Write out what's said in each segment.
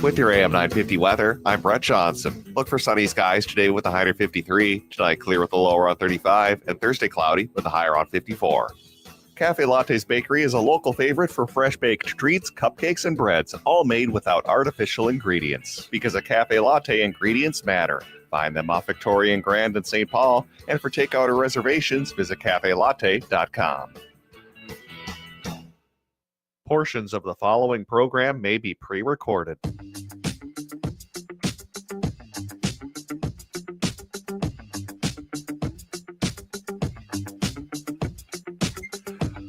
With your AM 950 weather, I'm Brett Johnson. Look for sunny skies today with a high around 53, tonight clear with a low around 35, and Thursday cloudy with a high around 54. Cafe Latte's Bakery is a local favorite for fresh baked treats, cupcakes, and breads, all made without artificial ingredients. Because at Cafe Latte, ingredients matter. Find them off Victoria and Grand in St. Paul, and for takeout or reservations, visit cafelatte.com. Portions of the following program may be pre-recorded.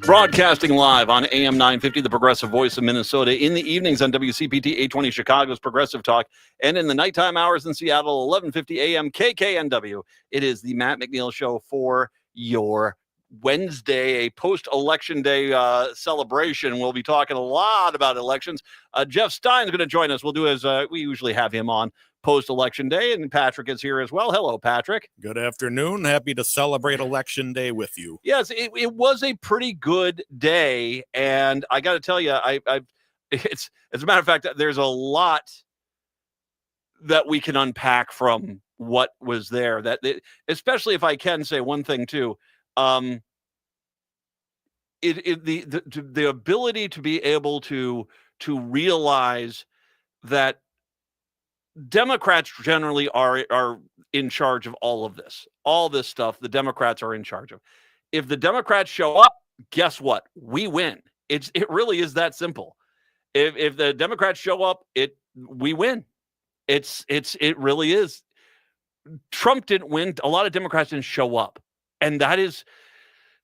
Broadcasting live on AM 950, the Progressive Voice of Minnesota, in the evenings on WCPT 820 Chicago's Progressive Talk, and in the nighttime hours in Seattle, 1150 AM KKNW. It is the Matt McNeil Show for your Wednesday, a post-election day celebration. We'll be talking a lot about elections. Jeff Stein's going to join us. We'll do as we usually have him on post-election day, and Patrick is here as well. Hello, Patrick. Good afternoon. Happy to celebrate Election Day with you. Yes, it was a pretty good day, and I got to tell you, it's as a matter of fact, there's a lot that we can unpack from what was there. Especially if I can say one thing too, the ability to be able to realize that Democrats generally are in charge of all of this. All this stuff, the Democrats are in charge of. If the Democrats show up, guess what? We win. It really is that simple. If the Democrats show up, we win. It really is. Trump didn't win. A lot of Democrats didn't show up. And that is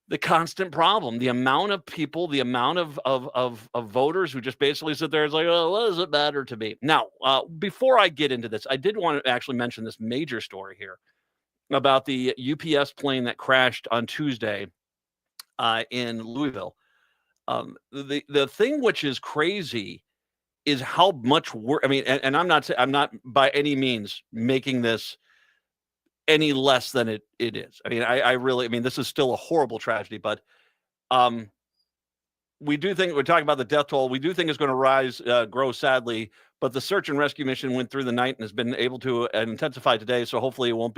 the constant problem. The amount of people, the amount of voters who just basically sit there and like, oh, what does it matter to me? Now, before I get into this, I did want to actually mention this major story here about the UPS plane that crashed on Tuesday in Louisville. The thing which is crazy is how much work. I mean, and I'm not by any means making this any less than it is. I mean, I really, this is still a horrible tragedy, but we do think, we're talking about the death toll, we do think it's going to grow sadly, but the search and rescue mission went through the night and has been able to intensify today, so hopefully it won't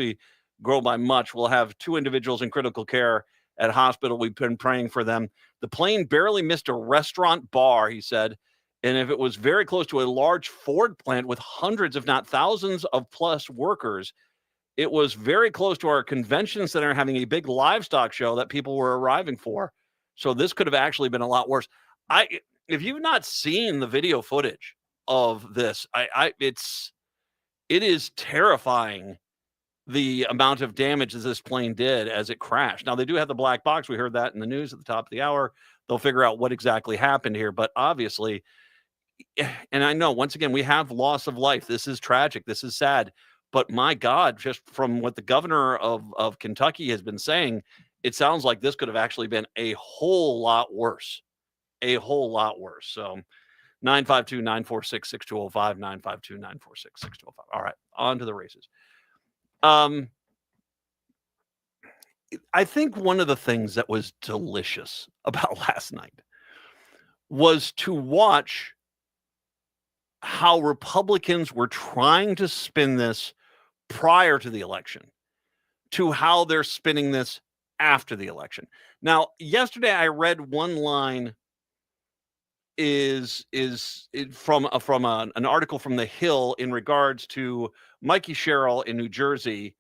grow by much. We'll have 2 individuals in critical care at hospital. We've been praying for them. The plane barely missed a restaurant bar, he said, and if it was very close to a large Ford plant with hundreds, if not thousands of plus workers, it was very close to our convention center having a big livestock show that people were arriving for. So this could have actually been a lot worse. If you've not seen the video footage of this, it is terrifying the amount of damage that this plane did as it crashed. Now they do have the black box. We heard that in the news at the top of the hour. They'll figure out what exactly happened here, but obviously, and I know once again, we have loss of life. This is tragic. This is sad. But my God, just from what the governor of Kentucky has been saying, it sounds like this could have actually been a whole lot worse. A whole lot worse. So 952-946-6205, 952-946-6205. All right, on to the races. I think one of the things that was delicious about last night was to watch how Republicans were trying to spin this prior to the election to how they're spinning this after the election. Now, yesterday I read one line is from an article from The Hill in regards to Mikey Sherrill in New Jersey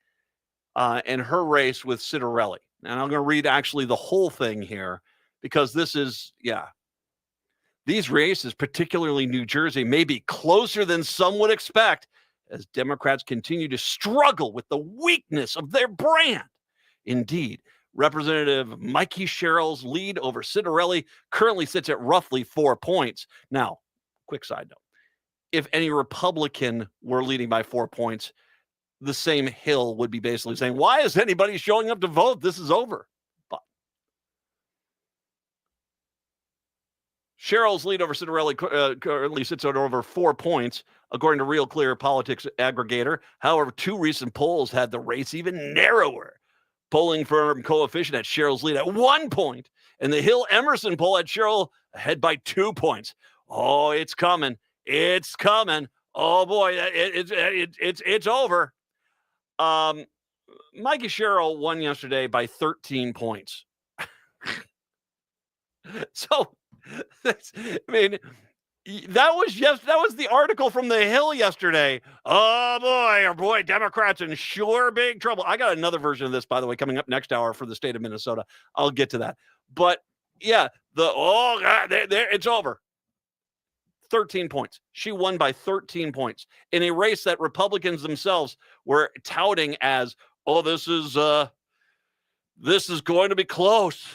and her race with Citarelli. And I'm going to read actually the whole thing here because this is, these races, particularly New Jersey, may be closer than some would expect as Democrats continue to struggle with the weakness of their brand. Indeed, Representative Mikey Sherrill's lead over Citarelli currently sits at roughly 4 points. Now, quick side note, if any Republican were leading by 4 points, the same Hill would be basically saying, why is anybody showing up to vote? This is over. But Sherrill's lead over Citarelli currently sits at over 4 points, according to Real Clear Politics aggregator. However, 2 recent polls had the race even narrower. Polling firm coefficient at Sherrill's lead at 1 point, and the Hill Emerson poll had Sherrill ahead by 2 points. Oh, it's coming. It's coming. Oh boy, it's over. Mikey Sherrill won yesterday by 13 points. So, I mean, that was the article from the Hill yesterday. Oh boy, Democrats in sure big trouble. I got another version of this, by the way, coming up next hour for the state of Minnesota. I'll get to that. But yeah, it's over. 13 points. She won by 13 points in a race that Republicans themselves were touting as, oh, this is going to be close.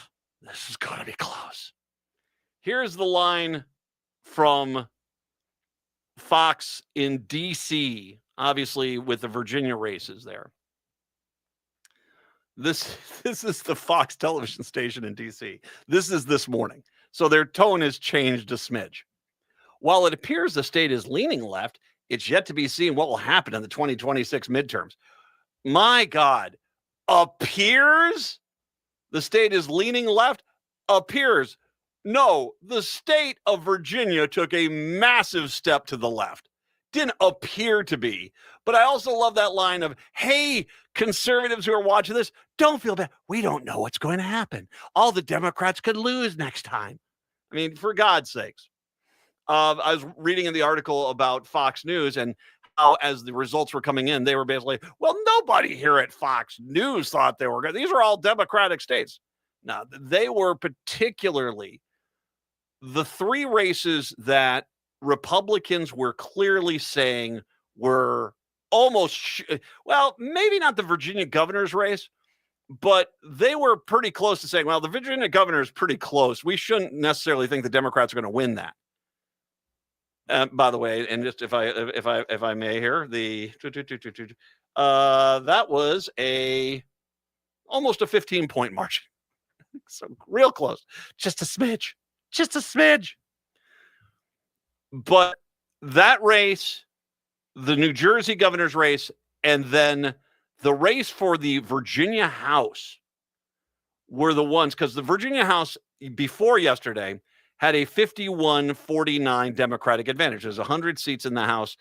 This is going to be close. Here's the line from Fox in D.C., obviously with the Virginia races there. This is the Fox television station in D.C. This is this morning. So their tone has changed a smidge. While it appears the state is leaning left, it's yet to be seen what will happen in the 2026 midterms. My God, appears the state is leaning left? Appears. No, the state of Virginia took a massive step to the left. Didn't appear to be. But I also love that line of, hey, conservatives who are watching this, don't feel bad. We don't know what's going to happen. All the Democrats could lose next time. I mean, for God's sakes. I was reading in the article about Fox News and how, as the results were coming in, they were basically, well, nobody here at Fox News thought they were good. These are all Democratic states. Now, they were particularly the three races that Republicans were clearly saying were almost, well, maybe not the Virginia governor's race, but they were pretty close to saying, well, the Virginia governor is pretty close. We shouldn't necessarily think the Democrats are going to win that. By the way, and just if I may here, that was almost a 15-point margin. So real close, just a smidge. But that race, the New Jersey governor's race, and then the race for the Virginia House were the ones, because the Virginia House before yesterday had a 51-49 Democratic advantage. There's 100 seats in the House.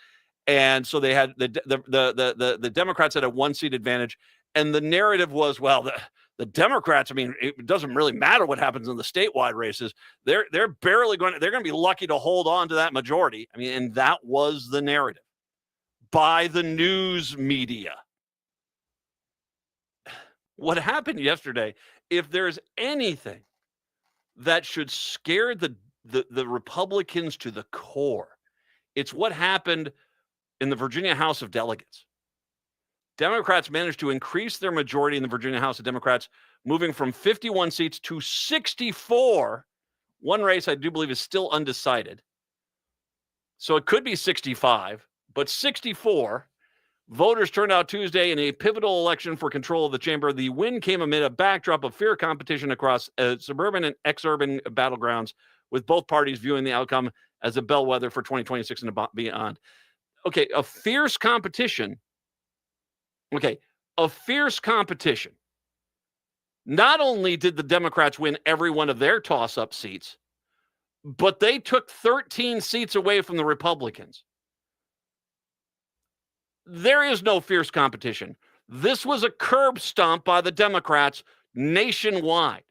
And so they had the Democrats had a 1-seat advantage. And the narrative was, well, the Democrats, I mean, it doesn't really matter what happens in the statewide races. They're going to be lucky to hold on to that majority. I mean, and that was the narrative by the news media. What happened yesterday, if there's anything that should scare the Republicans to the core, it's what happened in the Virginia House of Delegates. Democrats managed to increase their majority in the Virginia House of Democrats, moving from 51 seats to 64. One race I do believe is still undecided. So it could be 65, but 64. Voters turned out Tuesday in a pivotal election for control of the chamber. The win came amid a backdrop of fierce competition across suburban and exurban battlegrounds, with both parties viewing the outcome as a bellwether for 2026 and beyond. Okay, a fierce competition. Not only did the Democrats win every one of their toss-up seats, but they took 13 seats away from the Republicans. There is no fierce competition. This was a curb stomp by the Democrats nationwide.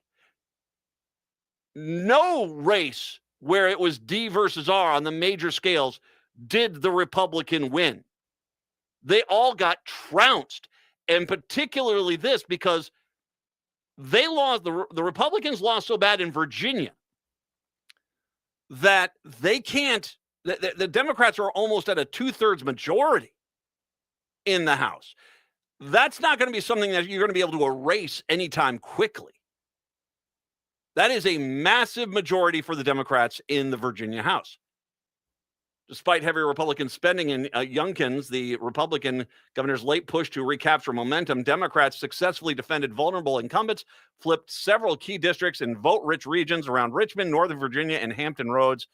No race where it was D versus R on the major scales did the Republican win. They all got trounced, and particularly this because they lost. The Republicans lost so bad in Virginia that they can't. The Democrats are almost at a 2/3 majority in the House. That's not going to be something that you're going to be able to erase anytime quickly. That is a massive majority for the Democrats in the Virginia House. Despite heavy Republican spending in Youngkin's, the Republican governor's late push to recapture momentum, Democrats successfully defended vulnerable incumbents, flipped several key districts in vote-rich regions around Richmond, Northern Virginia, and Hampton Roads.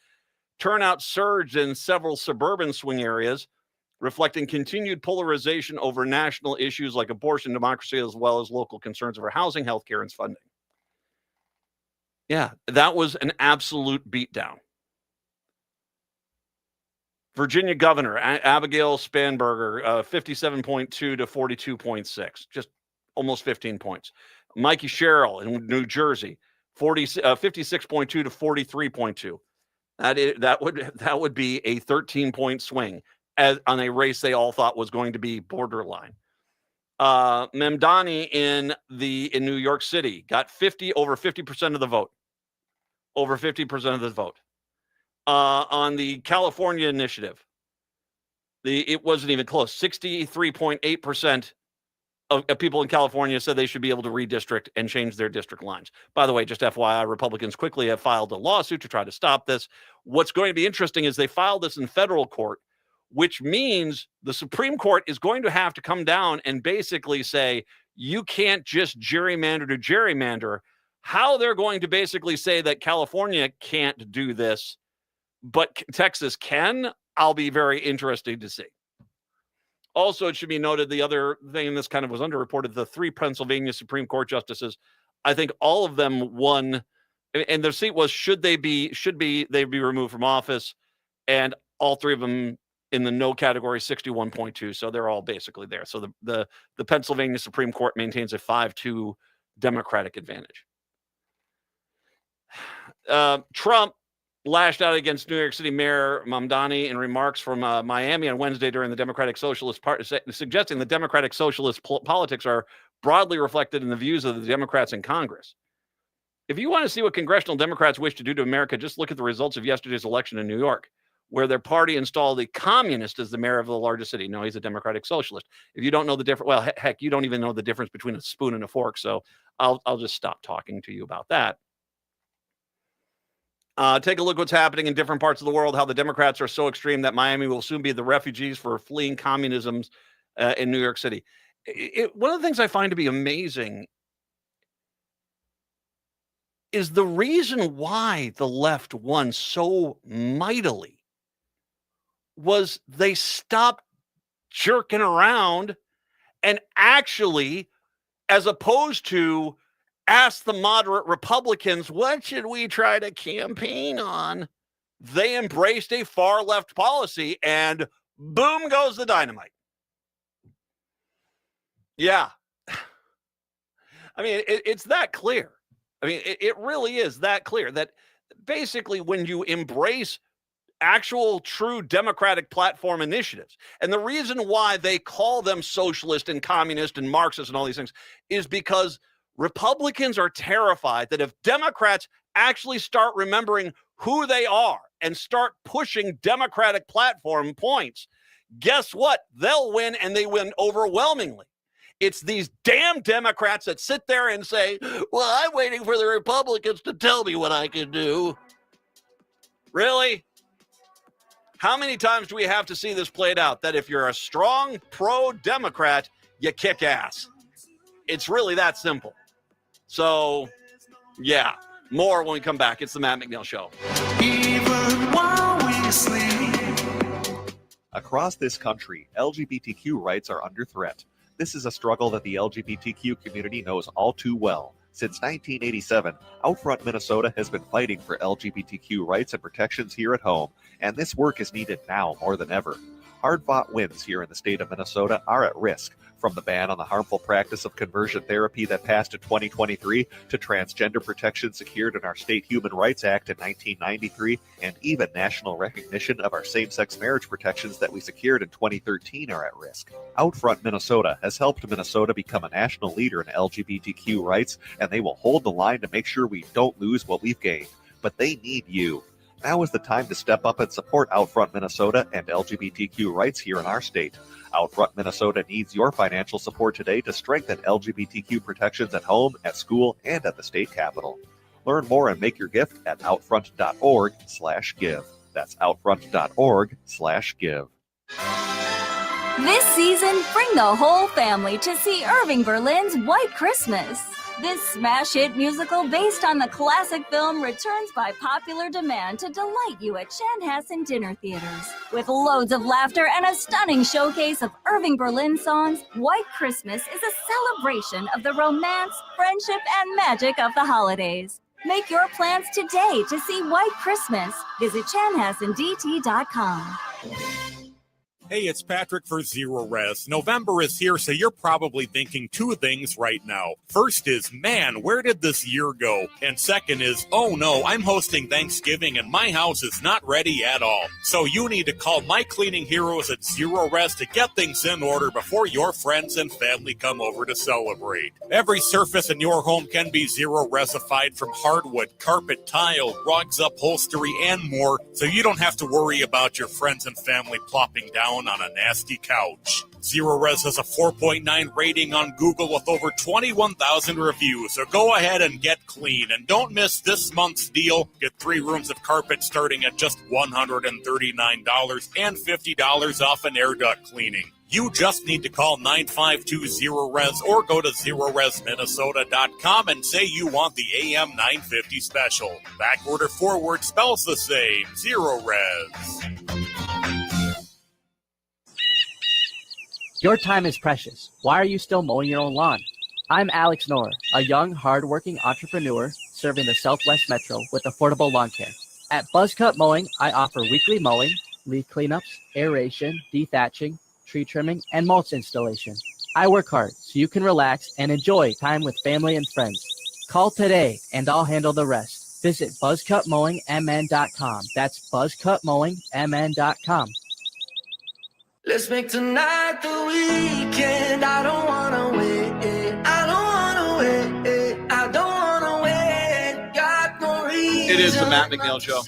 Turnout surged in several suburban swing areas, reflecting continued polarization over national issues like abortion, democracy, as well as local concerns over housing, healthcare, and funding. Yeah, that was an absolute beatdown. Virginia Governor Abigail Spanberger, 57.2 to 42.6, just almost 15 points. Mikey Sherrill in New Jersey, 56.2 to 43.2. That would be a 13-point swing on a race they all thought was going to be borderline. Memdani in New York City got over 50% of the vote. Over 50% of the vote. On the California initiative, it wasn't even close. 63.8% of people in California said they should be able to redistrict and change their district lines. By the way, just FYI, Republicans quickly have filed a lawsuit to try to stop this. What's going to be interesting is they filed this in federal court, which means the Supreme Court is going to have to come down and basically say, you can't just gerrymander to gerrymander. How they're going to basically say that California can't do this, but Texas can, I'll be very interested to see. Also, it should be noted, the other thing, and this kind of was underreported, the 3 Pennsylvania Supreme Court justices, I think all of them won, and their seat was should they be removed from office, and all 3 of them in the no category, 61.2. So they're all basically there. So the Pennsylvania Supreme Court maintains a 5-2 Democratic advantage. Trump lashed out against New York City Mayor Mamdani in remarks from Miami on Wednesday during the Democratic Socialist Party, suggesting the Democratic Socialist politics are broadly reflected in the views of the Democrats in Congress. If you want to see what congressional Democrats wish to do to America, just look at the results of yesterday's election in New York, where their party installed a communist as the mayor of the largest city. No, he's a Democratic Socialist. If you don't know the difference, well, heck, you don't even know the difference between a spoon and a fork. So I'll just stop talking to you about that. Take a look what's happening in different parts of the world, how the Democrats are so extreme that Miami will soon be the refugees for fleeing communism in New York City. One of the things I find to be amazing is the reason why the left won so mightily was they stopped jerking around and actually, as opposed to ask the moderate Republicans, what should we try to campaign on? They embraced a far left policy and boom goes the dynamite. Yeah. I mean, it's that clear. I mean, it really is that clear that basically when you embrace actual true democratic platform initiatives, and the reason why they call them socialist and communist and Marxist and all these things is because Republicans are terrified that if Democrats actually start remembering who they are and start pushing democratic platform points, guess what? They'll win, and they win overwhelmingly. It's these damn Democrats that sit there and say, well, I'm waiting for the Republicans to tell me what I can do. Really? How many times do we have to see this played out? That if you're a strong pro-Democrat, you kick ass. It's really that simple. So, yeah, more when we come back. It's the Matt McNeil Show. Even while we sleep. Across this country, LGBTQ rights are under threat. This is a struggle that the LGBTQ community knows all too well. Since 1987, Outfront Minnesota has been fighting for LGBTQ rights and protections here at home, and this work is needed now more than ever. Hard-fought wins here in the state of Minnesota are at risk, from the ban on the harmful practice of conversion therapy that passed in 2023 to transgender protection secured in our State Human Rights Act in 1993, and even national recognition of our same-sex marriage protections that we secured in 2013 are at risk. Outfront Minnesota has helped Minnesota become a national leader in LGBTQ rights, and they will hold the line to make sure we don't lose what we've gained. But they need you. Now is the time to step up and support Outfront Minnesota and LGBTQ rights here in our state. Outfront Minnesota needs your financial support today to strengthen LGBTQ protections at home, at school, and at the state capitol. Learn more and make your gift at outfront.org/give. That's outfront.org/give. This season, bring the whole family to see Irving Berlin's White Christmas. This smash hit musical based on the classic film returns by popular demand to delight you at Chanhassen dinner theaters. With loads of laughter and a stunning showcase of Irving Berlin songs, White Christmas is a celebration of the romance, friendship, and magic of the holidays. Make your plans today to see White Christmas. Visit chanhassendt.com. Hey, it's Patrick for Zero Res. November is here, so you're probably thinking two things right now. First is, man, where did this year go? And second is, oh no, I'm hosting Thanksgiving and my house is not ready at all. So you need to call my cleaning heroes at Zero Res to get things in order before your friends and family come over to celebrate. Every surface in your home can be Zero Resified, from hardwood, carpet, tile, rugs, upholstery, and more, so you don't have to worry about your friends and family plopping down on a nasty couch. Zero Res has a 4.9 rating on Google with over 21,000 reviews, so go ahead and get clean. And don't miss this month's deal. Get 3 rooms of carpet starting at just $139 and $50 off an air duct cleaning. You just need to call 952-ZERO-RES or go to ZeroResMinnesota.com and say you want the AM 950 special. Backward or forward spells the same. Zero Res. Your time is precious. Why are you still mowing your own lawn? I'm Alex Knorr, a young, hardworking entrepreneur serving the Southwest Metro with affordable lawn care. At Buzzcut Mowing, I offer weekly mowing, leaf cleanups, aeration, dethatching, tree trimming, and mulch installation. I work hard so you can relax and enjoy time with family and friends. Call today and I'll handle the rest. Visit buzzcutmowingmn.com. That's buzzcutmowingmn.com. Let's make tonight the weekend. I don't wanna wait. I don't wanna wait. I don't wanna wait. Got no reason. It is the Matt McNeil Show.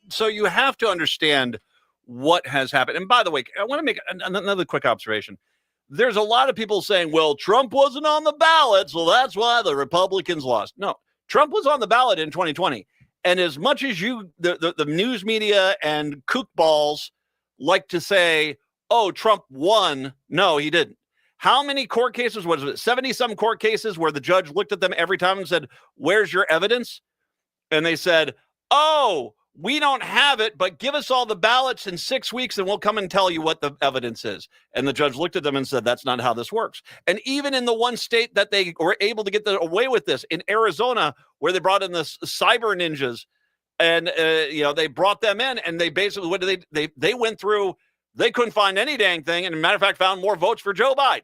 So you have to understand what has happened. And by the way, I want to make another quick observation. There's a lot of people saying, well, Trump wasn't on the ballot, so that's why the Republicans lost. No, Trump was on the ballot in 2020. And as much as the news media and kookballs like to say, oh, Trump won. No, he didn't. How many court cases was it? 70-some court cases where the judge looked at them every time and said, where's your evidence? And they said, oh, we don't have it, but give us all the ballots in 6 weeks and we'll come and tell you what the evidence is. And the judge looked at them and said, that's not how this works. And even in the one state that they were able to get away with this, in Arizona, where they brought in the cyber ninjas, and, they brought them in, and they basically, what did they went through, they couldn't find any dang thing, and as a matter of fact, found more votes for Joe Biden.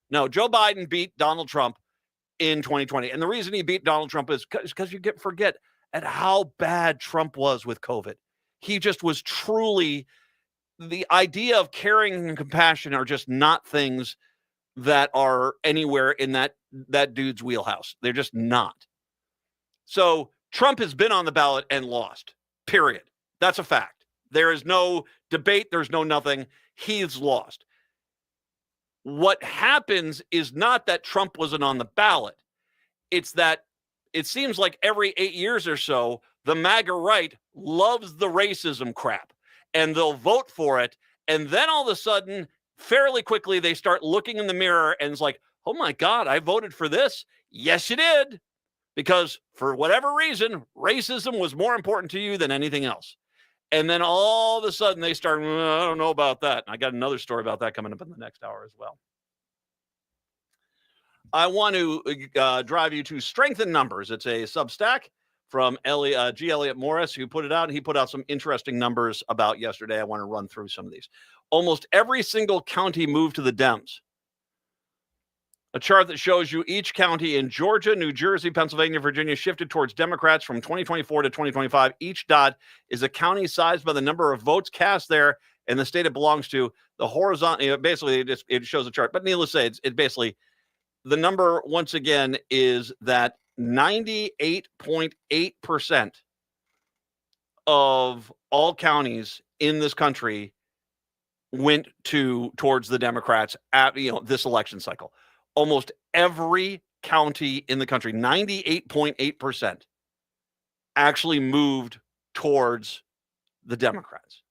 No, Joe Biden beat Donald Trump in 2020. And the reason he beat Donald Trump is because you forget at how bad Trump was with COVID. He just was truly, the idea of caring and compassion are just not things that are anywhere in that dude's wheelhouse. They're just not. So Trump has been on the ballot and lost, period. That's a fact. There is no debate. There's no nothing. He's lost. What happens is not that Trump wasn't on the ballot. It's that it seems like every 8 years or so, the MAGA right loves the racism crap, and they'll vote for it. And then all of a sudden, fairly quickly, they start looking in the mirror and it's like, oh my God, I voted for this. Yes, you did. Because for whatever reason, racism was more important to you than anything else. And then all of a sudden they start, I don't know about that. And I got another story about that coming up in the next hour as well. I want to drive you to Strengthen Numbers. It's a Substack from G. Elliott Morris, who put it out. He put out some interesting numbers about yesterday. I want to run through some of these. Almost every single county moved to the Dems. A chart that shows you each county in Georgia, New Jersey, Pennsylvania, Virginia shifted towards Democrats from 2024 to 2025. Each dot is a county sized by the number of votes cast there and the state it belongs to. The horizontal, basically, it shows a chart. But needless to say, it's basically the number, once again, is that 98.8% of all counties in this country went towards the Democrats at this election cycle. Almost every county in the country, 98.8%, actually moved towards the Democrats.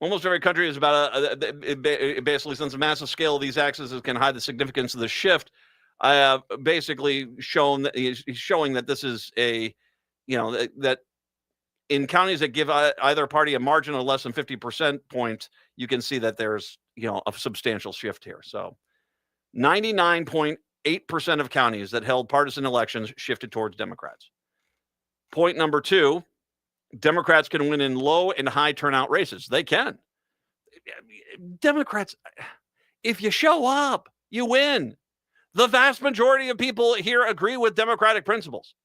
Almost every country is about basically, since a massive scale of these axes can hide the significance of the shift. I have basically shown that he's showing that this is that in counties that give either party a margin of less than 50% points, you can see that there's a substantial shift here. So 99.8% of counties that held partisan elections shifted towards Democrats. Point number two, Democrats can win in low and high turnout races. They can. Democrats, if you show up, you win. The vast majority of people here agree with Democratic principles.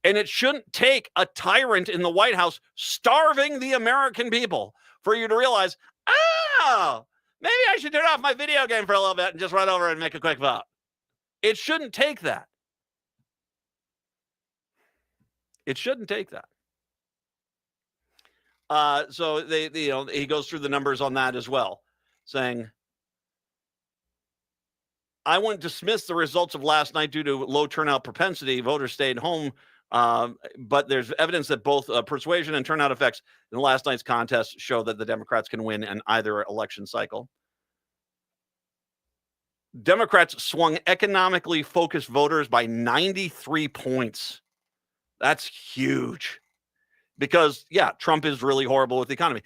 And it shouldn't take a tyrant in the White House starving the American people for you to realize, oh, maybe I should turn off my video game for a little bit and just run over and make a quick vote. It shouldn't take that. It shouldn't take that. So he goes through the numbers on that as well, saying, I wouldn't dismiss the results of last night due to low turnout propensity. Voters stayed home. But there's evidence that both persuasion and turnout effects in last night's contest show that the Democrats can win in either election cycle. Democrats swung economically focused voters by 93 points. That's huge because, yeah, Trump is really horrible with the economy.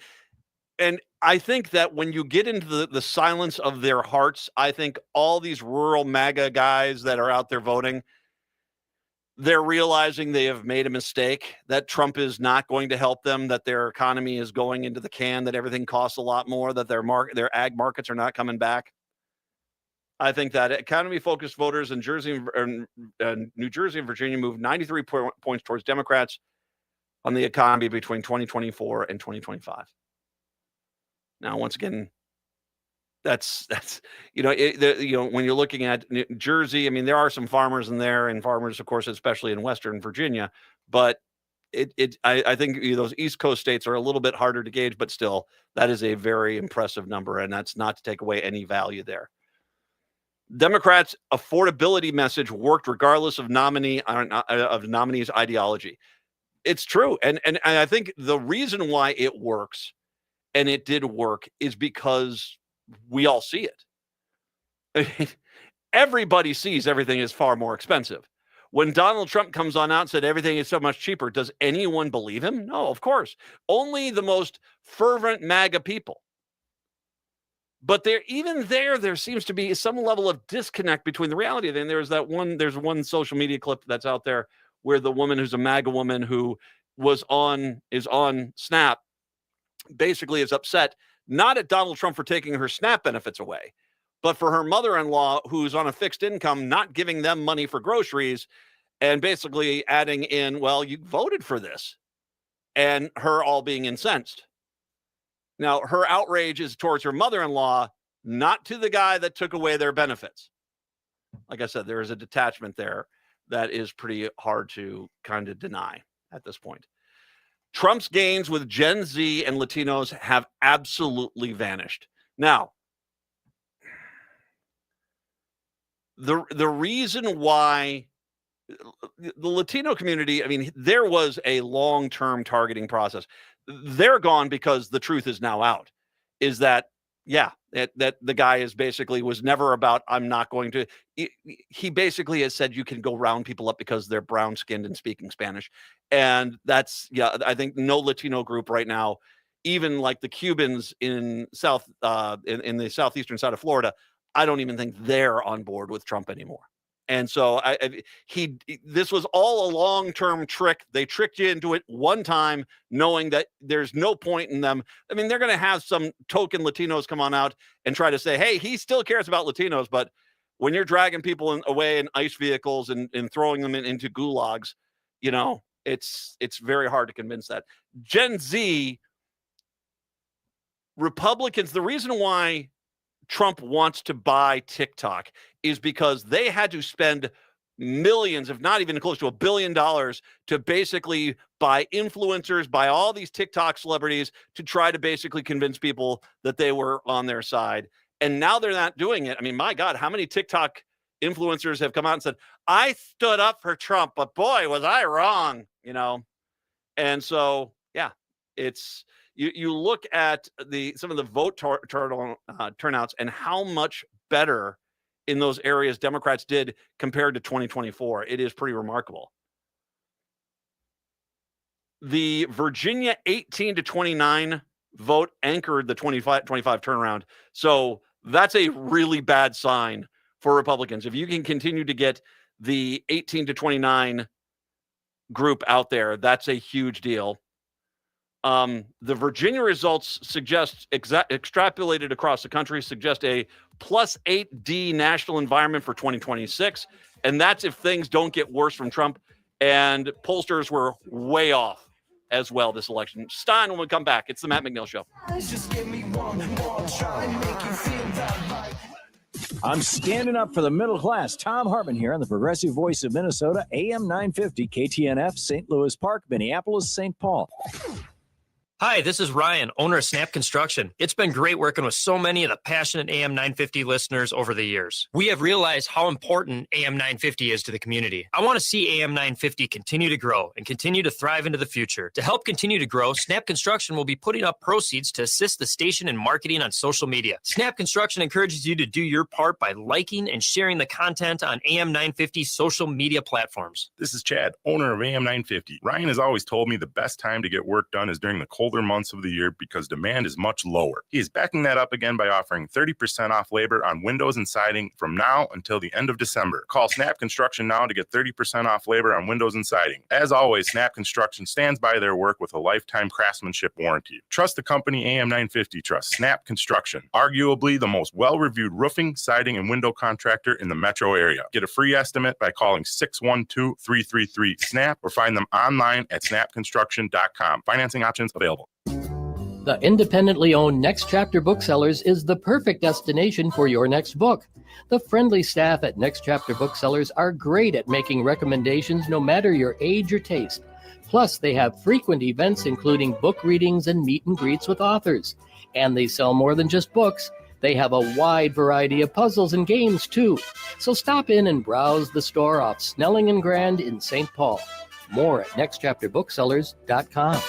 And I think that when you get into the silence of their hearts, I think all these rural MAGA guys that are out there voting, they're realizing they have made a mistake, that Trump is not going to help them, that their economy is going into the can, that everything costs a lot more, that their ag markets are not coming back. I think that economy-focused voters in New Jersey and Virginia moved 93 points towards Democrats on the economy between 2024 and 2025. Now, once again, that's when you're looking at New Jersey, I mean, there are some farmers in there, and farmers, of course, especially in Western Virginia, but I think those East Coast states are a little bit harder to gauge, but still, that is a very impressive number, and that's not to take away any value there. Democrats' affordability message worked regardless of nominee's ideology. It's true, and I think the reason why it works, and it did work, is because we all see it. Everybody sees everything is far more expensive. When Donald Trump comes on out and said everything is so much cheaper, does anyone believe him? No, of course. Only the most fervent MAGA people. But there seems to be some level of disconnect between the reality. And there's one social media clip that's out there where the woman who's a MAGA woman who is on Snap basically is upset, not at Donald Trump for taking her SNAP benefits away, but for her mother-in-law who's on a fixed income, not giving them money for groceries, and basically adding in, well, you voted for this, and her all being incensed. Now, her outrage is towards her mother-in-law, not to the guy that took away their benefits. Like I said, there is a detachment there that is pretty hard to kind of deny at this point. Trump's gains with Gen Z and Latinos have absolutely vanished. Now, the reason why the Latino community, I mean, there was a long-term targeting process. They're gone because the truth is now out, is that, yeah, that the guy is basically was never about, I'm not going to, he basically has said you can go round people up because they're brown skinned and speaking Spanish. And that's, yeah, I think no Latino group right now, even like the Cubans in in the southeastern side of Florida, I don't even think they're on board with Trump anymore. And so this was all a long-term trick. They tricked you into it one time, knowing that there's no point in them. I mean, they're going to have some token Latinos come on out and try to say, hey, he still cares about Latinos. But when you're dragging people away in ICE vehicles and throwing them into gulags, it's very hard to convince that. Gen Z, Republicans, the reason why Trump wants to buy TikTok is because they had to spend millions, if not even close to $1 billion, to basically buy influencers, buy all these TikTok celebrities to try to basically convince people that they were on their side. And now they're not doing it. I mean, my God, how many TikTok influencers have come out and said, I stood up for Trump, but boy, was I wrong, And so, yeah, it's, you look at some of the vote turnouts and how much better in those areas Democrats did compared to 2024. It is pretty remarkable. The Virginia 18 to 29 vote anchored the 25 turnaround. So that's a really bad sign for Republicans. If you can continue to get the 18 to 29 group out there, that's a huge deal. The Virginia results suggest extrapolated across the country suggest a +8D national environment for 2026. And that's if things don't get worse from Trump. And pollsters were way off as well this election. Stein, when we come back, it's the Matt McNeil Show. Just give me one more try and make you feel that right. I'm standing up for the middle class. Tom Hartman here on the Progressive Voice of Minnesota, AM 950, KTNF, St. Louis Park, Minneapolis, St. Paul. Hi, this is Ryan, owner of Snap Construction. It's been great working with so many of the passionate AM 950 listeners over the years. We have realized how important AM 950 is to the community. I want to see AM 950 continue to grow and continue to thrive into the future. To help continue to grow, Snap Construction will be putting up proceeds to assist the station in marketing on social media. Snap Construction encourages you to do your part by liking and sharing the content on AM 950 social media platforms. This is Chad, owner of AM 950. Ryan has always told me the best time to get work done is during the colder months of the year because demand is much lower. He is backing that up again by offering 30% off labor on windows and siding from now until the end of December. Call Snap Construction now to get 30% off labor on windows and siding. As always, Snap Construction stands by their work with a lifetime craftsmanship warranty. Trust the company AM 950 trusts Snap Construction, arguably the most well-reviewed roofing, siding, and window contractor in the metro area. Get a free estimate by calling 612-333-SNAP or find them online at snapconstruction.com. Financing options available. The independently owned Next Chapter Booksellers is the perfect destination for your next book. The friendly staff at Next Chapter Booksellers are great at making recommendations no matter your age or taste. Plus, they have frequent events including book readings and meet and greets with authors. And they sell more than just books. They have a wide variety of puzzles and games, too. So stop in and browse the store off Snelling and Grand in St. Paul. More at nextchapterbooksellers.com.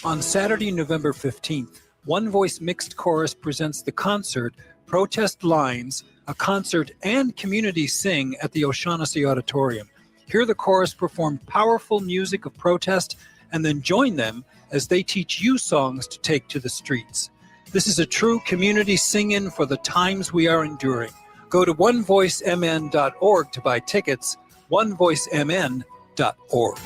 On Saturday, November 15th, One Voice Mixed Chorus presents the concert Protest Lines, a concert and community sing at the O'Shaughnessy Auditorium. Hear the chorus perform powerful music of protest and then join them as they teach you songs to take to the streets. This is a true community sing-in for the times we are enduring. Go to onevoicemn.org to buy tickets, onevoicemn.org.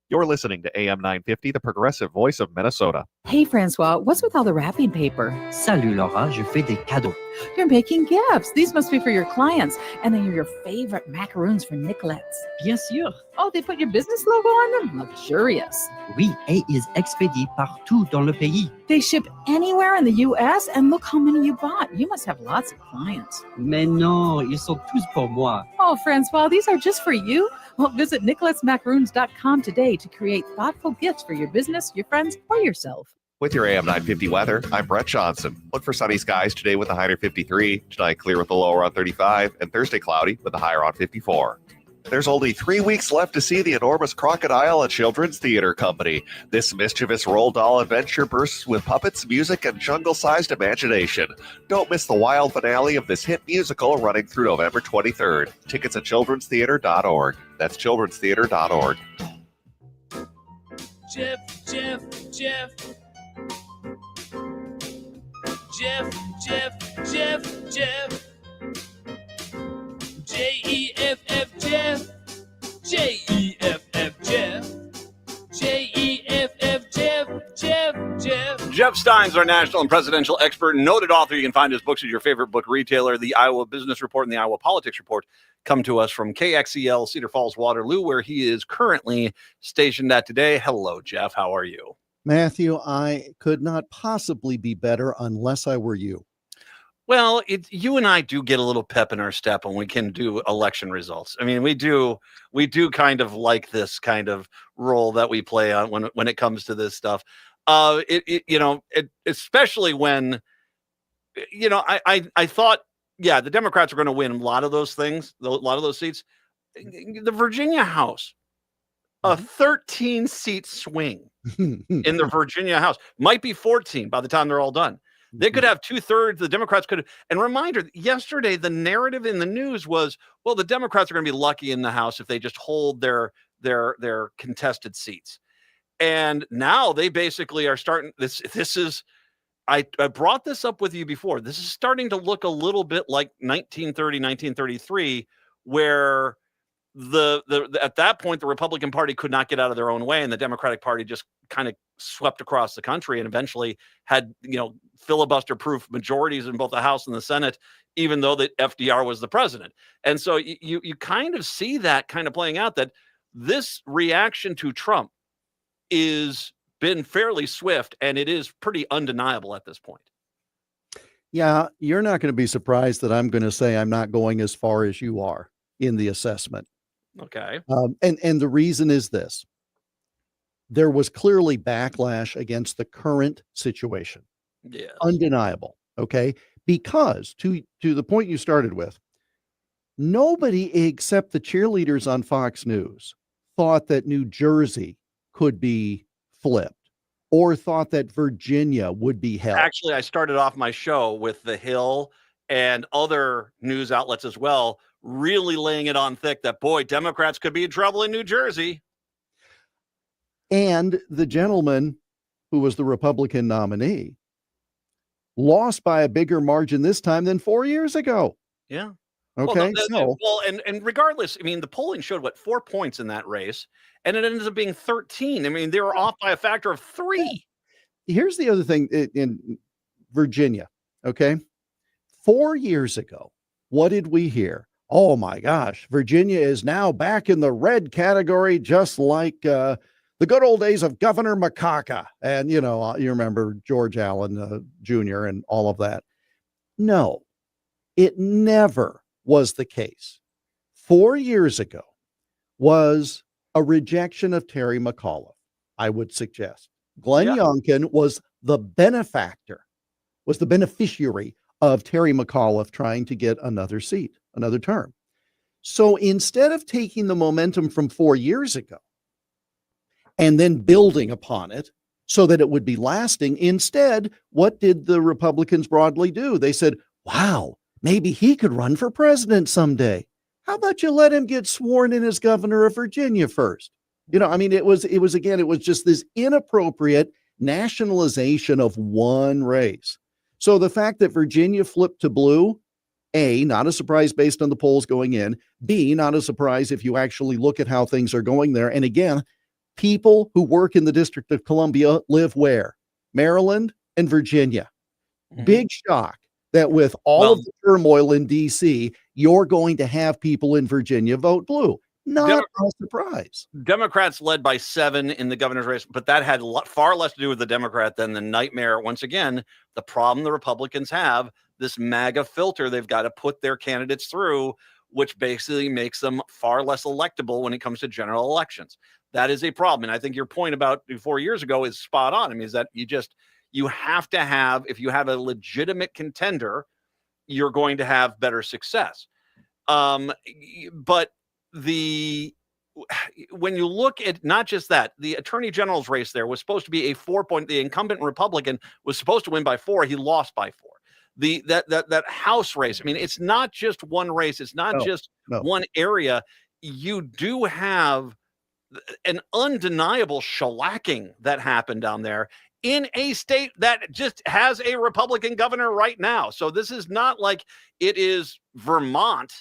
You're listening to AM 950, the Progressive Voice of Minnesota. Hey, Francois, what's with all the wrapping paper? Salut, Laura, je fais des cadeaux. You're making gifts. These must be for your clients. And then your favorite macaroons for Nicolette's. Bien sûr. Oh, they put your business logo on them? Luxurious. Oui, et ils expédient partout dans le pays. They ship anywhere in the U.S. And look how many you bought. You must have lots of clients. Mais non, ils sont tous pour moi. Oh, Francois, these are just for you? Well, visit nicoletsmacaroons.com today to create thoughtful gifts for your business, your friends, or yourself. With your AM 950 weather, I'm Brett Johnson. Look for sunny skies today with a high near 53. Tonight, clear with a low around 35. And Thursday, cloudy with a high around 54. There's only 3 weeks left to see the enormous Crocodile at Children's Theater Company. This mischievous Roald Doll adventure bursts with puppets, music, and jungle-sized imagination. Don't miss the wild finale of this hit musical running through November 23rd. Tickets at childrenstheater.org. That's childrenstheater.org. Jeff. J-E-F-F, Jeff. J-E-F-F, Jeff. J-E-F-F, Jeff. Jeff Stein's our national and presidential expert and noted author. You can find his books at your favorite book retailer. The Iowa Business Report and the Iowa Politics Report come to us from KXEL Cedar Falls, Waterloo, where he is currently stationed at today. Hello, Jeff. How are you? Matthew, I could not possibly be better unless I were you. Well, you and I do get a little pep in our step when we can do election results. I mean, we do kind of like this kind of role that we play on when it comes to this stuff. Especially when, I thought, yeah, the Democrats are going to win a lot of those things, a lot of those seats. The Virginia House, a 13-seat swing in the Virginia House, might be 14 by the time they're all done. They could have 2/3. The Democrats could. And reminder, yesterday, the narrative in the news was, well, the Democrats are going to be lucky in the House if they just hold their contested seats. And now they basically are starting this. This is, I brought this up with you before. This is starting to look a little bit like 1930, 1933, where at that point, the Republican Party could not get out of their own way, and the Democratic Party just kind of swept across the country and eventually had, filibuster-proof majorities in both the House and the Senate, even though that FDR was the president. And so you kind of see that kind of playing out, that this reaction to Trump is been fairly swift, and it is pretty undeniable at this point. Yeah, you're not going to be surprised that I'm going to say I'm not going as far as you are in the assessment. Okay. And the reason is this. There was clearly backlash against the current situation. Yeah. Undeniable. Okay. Because to the point you started with, nobody except the cheerleaders on Fox News thought that New Jersey could be flipped or thought that Virginia would be held. Actually, I started off my show with The Hill and other news outlets as well, really laying it on thick that, boy, Democrats could be in trouble in New Jersey. And the gentleman who was the Republican nominee lost by a bigger margin this time than 4 years ago. Yeah. Okay. And regardless, I mean, the polling showed 4 points in that race, and it ended up being 13. I mean, they were off by a factor of 3. Here's the other thing in Virginia. Okay. 4 years ago, what did we hear? Oh my gosh, Virginia is now back in the red category, just like the good old days of Governor Macaca. And, you remember George Allen Jr. and all of that. No, it never was the case. 4 years ago was a rejection of Terry McAuliffe, I would suggest. Glenn Youngkin was the beneficiary of Terry McAuliffe trying to get another seat, another term. So instead of taking the momentum from 4 years ago and then building upon it so that it would be lasting, instead, what did the Republicans broadly do? They said, wow, maybe he could run for president someday. How about you let him get sworn in as governor of Virginia first? It was just this inappropriate nationalization of one race. So the fact that Virginia flipped to blue, A, not a surprise based on the polls going in. B, not a surprise if you actually look at how things are going there. And again, people who work in the District of Columbia live where? Maryland and Virginia. Mm-hmm. Big shock that with all of the turmoil in D.C., you're going to have people in Virginia vote blue. Not a surprise. Democrats led by 7 in the governor's race, but that had far less to do with the Democrat than the nightmare. Once again, the problem the Republicans have, this MAGA filter they've got to put their candidates through, which basically makes them far less electable when it comes to general elections. That is a problem. And I think your point about 4 years ago is spot on. I mean, is that you have to have, if you have a legitimate contender, you're going to have better success. But when you look at not just that, the attorney general's race there was supposed to be a 4-point. The incumbent Republican was supposed to win by 4. He lost by 4. That House race. I mean, it's not just one race. It's not just one area. You do have an undeniable shellacking that happened down there in a state that just has a Republican governor right now. So this is not like it is Vermont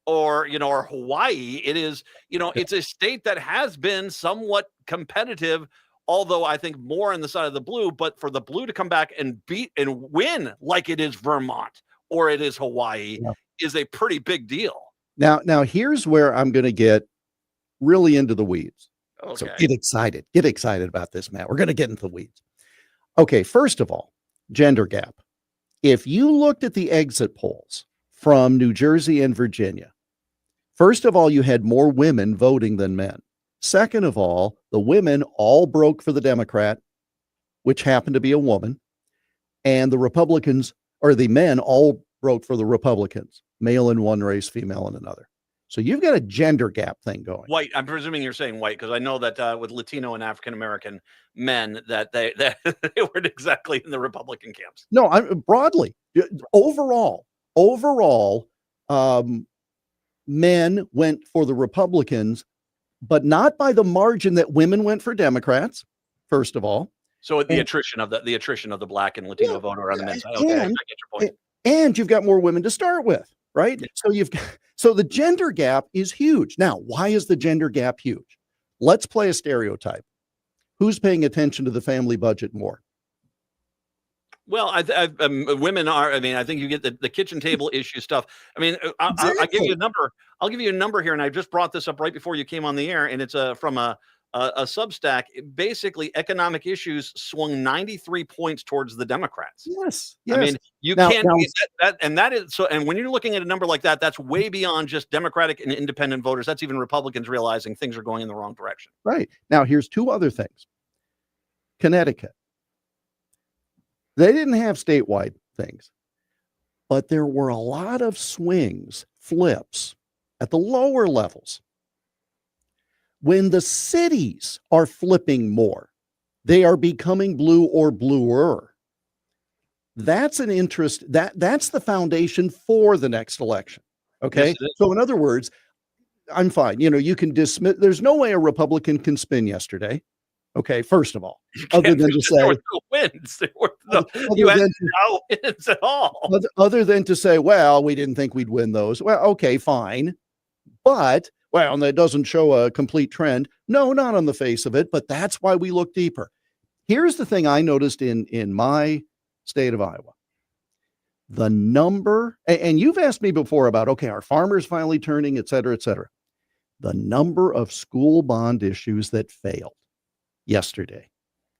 or Hawaii. It is, it's a state that has been somewhat competitive, although I think more on the side of the blue. But for the blue to come back and beat and win like it is Vermont or it is Hawaii is a pretty big deal. Now here's where I'm going to get really into the weeds. Okay. So get excited. Get excited about this, Matt. We're going to get into the weeds. Okay, first of all, gender gap. If you looked at the exit polls from New Jersey and Virginia, first of all, you had more women voting than men. Second of all, the women all broke for the Democrat, which happened to be a woman, and the Republicans, or the men, all broke for the Republicans, male in one race, female in another. So you've got a gender gap thing going. White. I'm presuming you're saying white because I know that with Latino and African American men that they weren't exactly in the Republican camps. No, I'm broadly overall, men went for the Republicans, but not by the margin that women went for Democrats. First of all, so the attrition of the Black and Latino voter on the men's side. Okay, I get your point. And you've got more women to start with. right? Yeah. So the gender gap is huge. Now, why is the gender gap huge? Let's play a stereotype. Who's paying attention to the family budget more? Well, women are. I mean, I think you get the kitchen table issue stuff. I mean, I'll give you a number. I'll give you a number here, and I just brought this up right before you came on the air, and it's from a Substack. Basically, economic issues swung 93 points towards the Democrats. Yes. I mean, you Now- can't now- beat that, and that is so. And when you're looking at a number like that, that's way beyond just Democratic and independent voters. That's even Republicans realizing things are going in the wrong direction. Right. Now, here's two other things. Connecticut. They didn't have statewide things, but there were a lot of swings, flips at the lower levels. When the cities are flipping more, they are becoming blue or bluer. That's an interest that's the foundation for the next election. Okay. Yes, it is. So in other words, I'm fine. You can dismiss, there's no way a Republican can spin yesterday. Okay. First of all, other than to say there were no wins. You had no wins at all. other than to say, well, we didn't think we'd win those. Well, okay, fine. But, well, and that doesn't show a complete trend. No, not on the face of it, but that's why we look deeper. Here's the thing I noticed in my state of Iowa. The number, and you've asked me before about, okay, are farmers finally turning, et cetera, et cetera. The number of school bond issues that failed yesterday,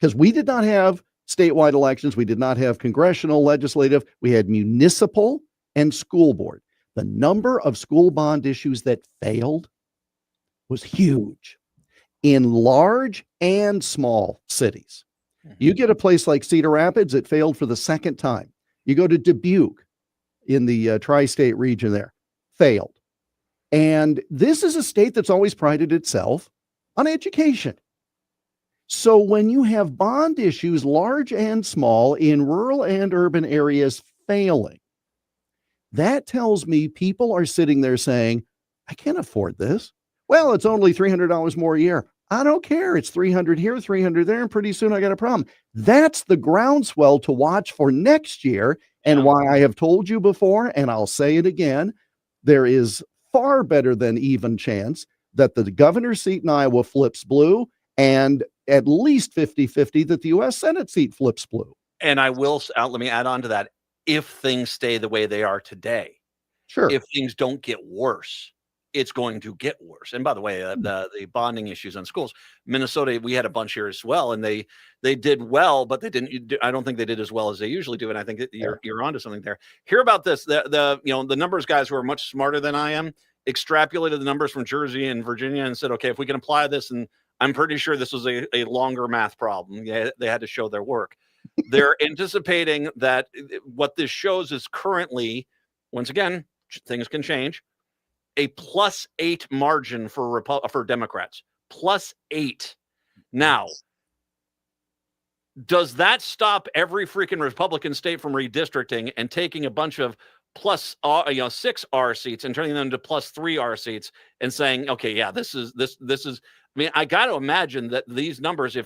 because we did not have statewide elections. We did not have congressional, legislative. We had municipal and school board. The number of school bond issues that failed was huge in large and small cities. You get a place like Cedar Rapids, it failed for the second time. You go to Dubuque in the tri-state region there, failed. And this is a state that's always prided itself on education. So when you have bond issues, large and small, in rural and urban areas failing, that tells me people are sitting there saying, I can't afford this. Well, it's only $300 more a year. I don't care. It's 300 here, 300 there, and pretty soon I got a problem. That's the groundswell to watch for next year, and why I have told you before, and I'll say it again, there is far better than even chance that the governor's seat in Iowa flips blue, and at least 50-50 that the U.S. Senate seat flips blue. And I will, let me add on to that. If things stay the way they are today, sure. If things don't get worse, it's going to get worse. And by the way, the bonding issues on schools, Minnesota, we had a bunch here as well, and they did well, but they didn't. I don't think they did as well as they usually do. And I think that you're onto something there. Hear about this? The numbers guys who are much smarter than I am extrapolated the numbers from Jersey and Virginia and said, okay, if we can apply this, and I'm pretty sure this was a longer math problem. Yeah, they had to show their work. They're anticipating that what this shows is currently, once again, things can change, a +8 margin for Democrats. +8. Now, does that stop every freaking Republican state from redistricting and taking a bunch of +6 R seats and turning them to +3 R seats and saying, okay, yeah, this is. I mean, I got to imagine that these numbers,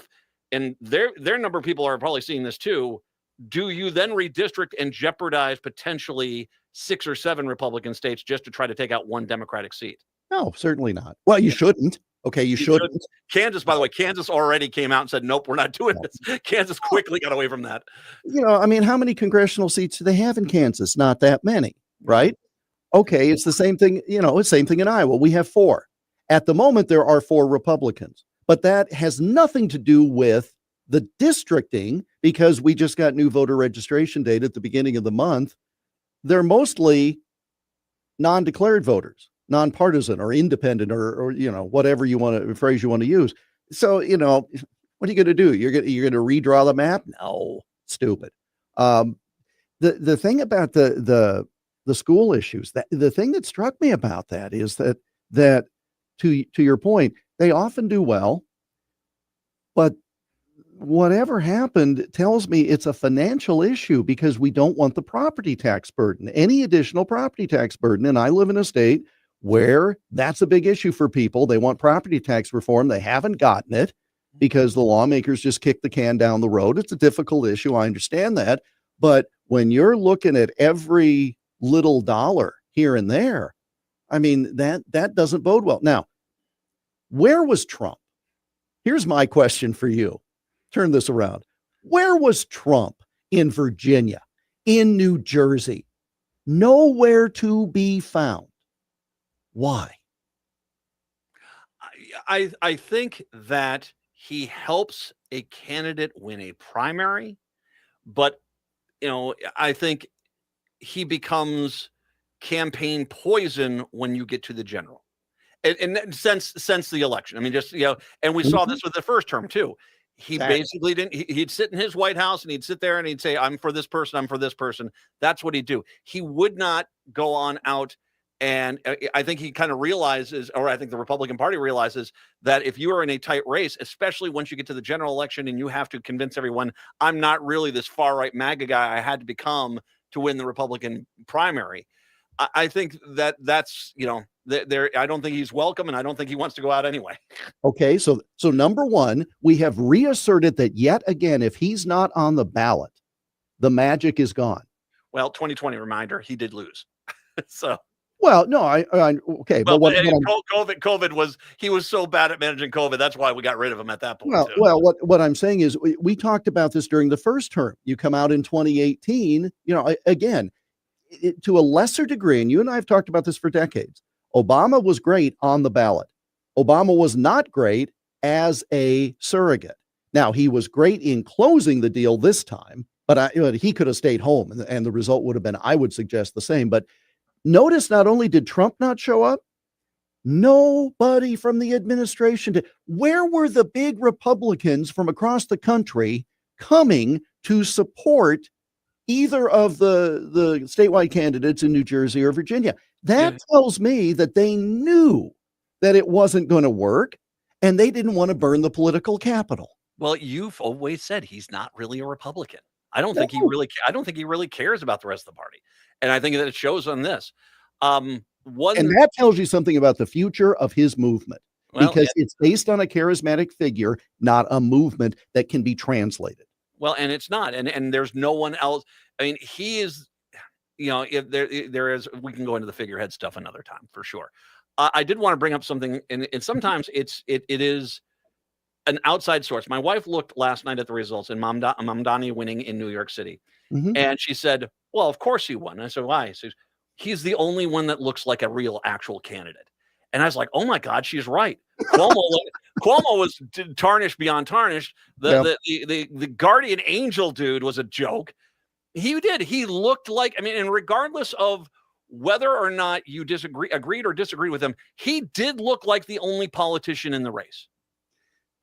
and their number of people are probably seeing this too. Do you then redistrict and jeopardize potentially 6 or 7 Republican states just to try to take out one Democratic seat? No, certainly not. Well, you shouldn't. Okay, you shouldn't. Kansas, by the way, Kansas already came out and said, nope, we're not doing this. Kansas quickly got away from that. I mean, how many congressional seats do they have in Kansas? Not that many, right? Okay, it's the same thing, it's the same thing in Iowa. We have 4. At the moment, there are 4 Republicans, but that has nothing to do with the districting, because we just got new voter registration data at the beginning of the month. They're mostly non-declared voters, nonpartisan or independent or whatever phrase you want to use. So, what are you going to do? You're going to redraw the map? No, stupid. The thing about the school issues, the thing that struck me about that is that to your point, they often do well, but whatever happened tells me it's a financial issue, because we don't want the property tax burden, any additional property tax burden. And I live in a state where that's a big issue for people. They want property tax reform. They haven't gotten it because the lawmakers just kick the can down the road. It's a difficult issue. I understand that. But when you're looking at every little dollar here and there. I mean, that doesn't bode well. Now, where was Trump? Here's my question for you. Turn this around. Where was Trump in Virginia, in New Jersey? Nowhere to be found. Why? I think that he helps a candidate win a primary, but I think he becomes campaign poison when you get to the general. And since the election, I mean, just and we saw this with the first term too. He basically didn't. He'd sit in his White House and he'd sit there and he'd say, "I'm for this person. I'm for this person." That's what he'd do. He would not go on out. And I think he kind of realizes, or I think the Republican Party realizes, that if you are in a tight race, especially once you get to the general election and you have to convince everyone, I'm not really this far right MAGA guy I had to become to win the Republican primary. I think that's there. I don't think he's welcome, and I don't think he wants to go out anyway. Okay, so number one, we have reasserted that yet again, if he's not on the ballot, the magic is gone. Well, 2020 reminder, he did lose. So. Well, no, I okay, well, but COVID was, he was so bad at managing COVID. That's why we got rid of him at that point. Well, what I'm saying is we talked about this during the first term. You come out in 2018, again, to a lesser degree, and you and I have talked about this for decades. Obama was great on the ballot. Obama was not great as a surrogate. Now, he was great in closing the deal this time, but he could have stayed home, and the result would have been, I would suggest, the same. But notice not only did Trump not show up, nobody from the administration did. Where were the big Republicans from across the country coming to support either of the statewide candidates in New Jersey or Virginia? That tells me that they knew that it wasn't going to work, and they didn't want to burn the political capital. Well, you've always said he's not really a Republican. I don't think he really cares about the rest of the party. And I think that it shows on this. And that tells you something about the future of his movement, because it's based on a charismatic figure, not a movement that can be translated. Well, and it's not. And there's no one else. I mean, he is, if there is, we can go into the figurehead stuff another time for sure. I did want to bring up something, and sometimes it is an outside source. My wife looked last night at the results and Mamdani winning in New York City. Mm-hmm. And she said, well, of course he won. And I said, why? She said, he's the only one that looks like a real actual candidate. And I was like, oh my God, she's right. Cuomo was tarnished beyond tarnished. The guardian angel dude was a joke. He looked like, I mean, and regardless of whether or not you agreed or disagreed with him, he did look like the only politician in the race.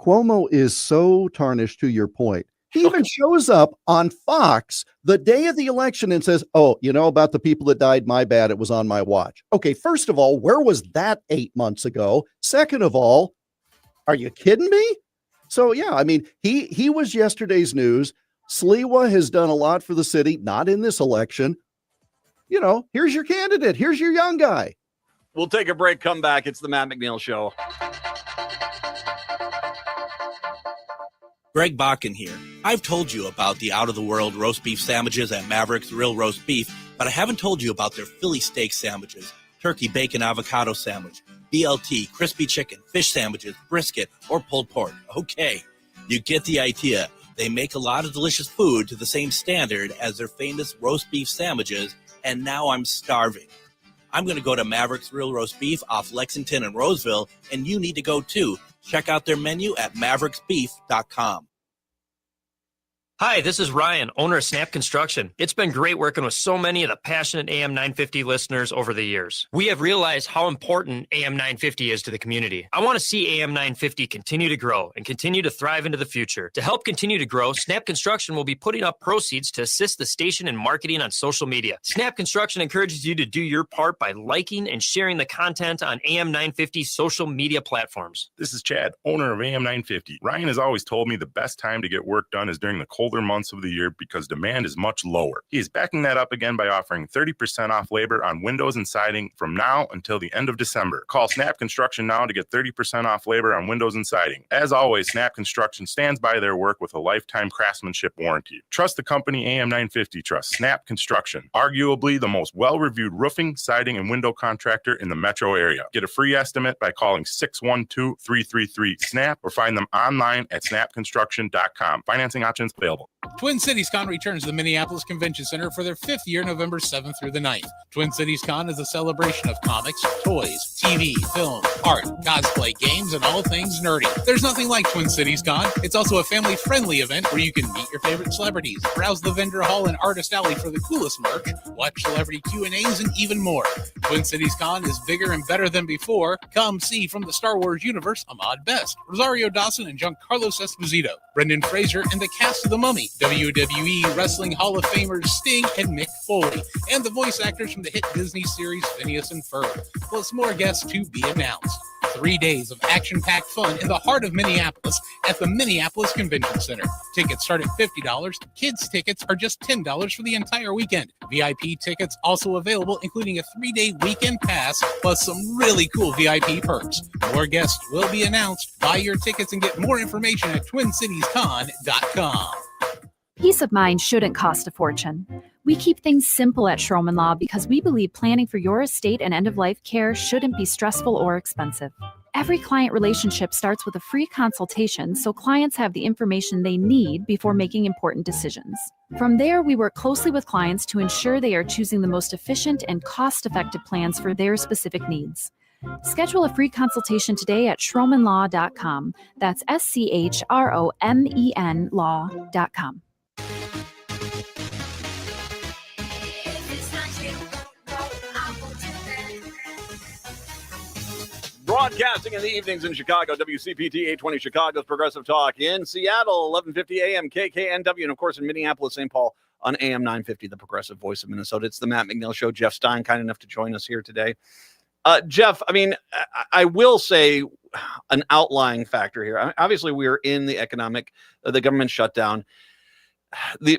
Cuomo is so tarnished, to your point. He even shows up on Fox the day of the election and says, oh, about the people that died, my bad, it was on my watch. Okay, first of all, where was that 8 months ago? Second of all, are you kidding me? So, yeah, I mean, he was yesterday's news. Sliwa has done a lot for the city, not in this election. Here's your candidate. Here's your young guy. We'll take a break, come back. It's the Matt McNeil Show. Greg Bakken here. I've told you about the out-of-the-world roast beef sandwiches at Maverick's Real Roast Beef, but I haven't told you about their Philly steak sandwiches, turkey bacon avocado sandwich, BLT, crispy chicken, fish sandwiches, brisket, or pulled pork. Okay, you get the idea. They make a lot of delicious food to the same standard as their famous roast beef sandwiches, and now I'm starving. I'm going to go to Maverick's Real Roast Beef off Lexington and Roseville, and you need to go too. Check out their menu at mavericksbeef.com. Hi, this is Ryan, owner of Snap Construction. It's been great working with so many of the passionate AM 950 listeners over the years. We have realized how important AM 950 is to the community. I want to see AM 950 continue to grow and continue to thrive into the future. To help continue to grow, Snap Construction will be putting up proceeds to assist the station in marketing on social media. Snap Construction encourages you to do your part by liking and sharing the content on AM 950 social media platforms. This is Chad, owner of AM 950. Ryan has always told me the best time to get work done is during the colder colder months of the year because demand is much lower. He is backing that up again by offering 30% off labor on windows and siding from now until the end of December. Call Snap Construction now to get 30% off labor on windows and siding. As always, Snap Construction stands by their work with a lifetime craftsmanship warranty. Trust the company AM950 trusts Snap Construction, arguably the most well-reviewed roofing, siding, and window contractor in the metro area. Get a free estimate by calling 612-333-SNAP or find them online at snapconstruction.com. Financing options available. Twin Cities Con returns to the Minneapolis Convention Center for their 5th year, November 7th through the 9th. Twin Cities Con is a celebration of comics, toys, TV, film, art, cosplay, games, and all things nerdy. There's nothing like Twin Cities Con. It's also a family-friendly event where you can meet your favorite celebrities, browse the vendor hall and artist alley for the coolest merch, watch celebrity Q&As, and even more. Twin Cities Con is bigger and better than before. Come see from the Star Wars universe Ahmad Best, Rosario Dawson and Giancarlo Esposito, Brendan Fraser and the cast of The Mummy, WWE Wrestling Hall of Famers Sting and Mick Foley, and the voice actors from the hit Disney series Phineas and Ferb, plus more guests to be announced. 3 days of action-packed fun in the heart of Minneapolis at the Minneapolis Convention Center. Tickets start at $50. Kids tickets are just $10 for the entire weekend. VIP tickets also available, including a 3-day weekend pass, plus some really cool VIP perks. More guests will be announced. Buy your tickets and get more information at TwinCitiesCon.com. Peace of mind shouldn't cost a fortune. We keep things simple at Schroman Law because we believe planning for your estate and end-of-life care shouldn't be stressful or expensive. Every client relationship starts with a free consultation so clients have the information they need before making important decisions. From there, we work closely with clients to ensure they are choosing the most efficient and cost-effective plans for their specific needs. Schedule a free consultation today at schromenlaw.com. That's SCHROMEN law.com. Broadcasting in the evenings in Chicago, WCPT 820 Chicago's Progressive Talk. In Seattle, 1150 AM, KKNW, and of course in Minneapolis, St. Paul on AM 950, the Progressive Voice of Minnesota. It's the Matt McNeil Show. Jeff Stein, kind enough to join us here today. Jeff, I mean, I will say an outlying factor here. Obviously, we're in the government shutdown.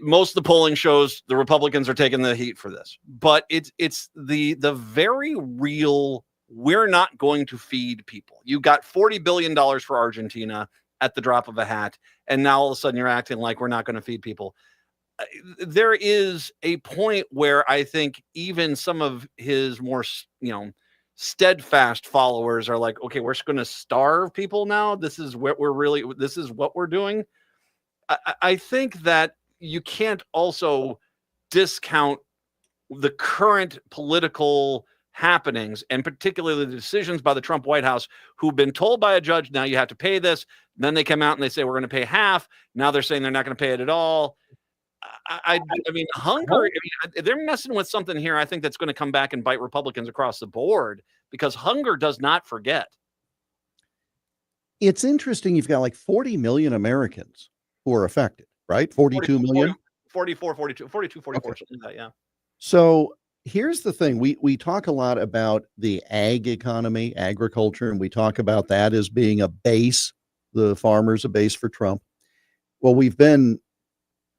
Most of the polling shows the Republicans are taking the heat for this, but it's the very real. We're not going to feed people. You got $40 billion for Argentina at the drop of a hat, and now all of a sudden you're acting like we're not going to feed people. There is a point where I think even some of his more, steadfast followers are like, okay, we're just going to starve people now. This is what we're doing. I think that you can't also discount the current political happenings, and particularly the decisions by the Trump White House, who've been told by a judge, now you have to pay this. Then they come out and they say, we're going to pay half. Now they're saying they're not going to pay it at all. I mean, hunger, they're messing with something here, I think, that's going to come back and bite Republicans across the board, because hunger does not forget. It's interesting. You've got like 40 million Americans who are affected, right? 42 million? 44, 42, 42, 44, Okay. something like that, yeah. So here's the thing. We talk a lot about the ag economy, agriculture, and we talk about that as being a base, the farmers, a base for Trump. Well, we've been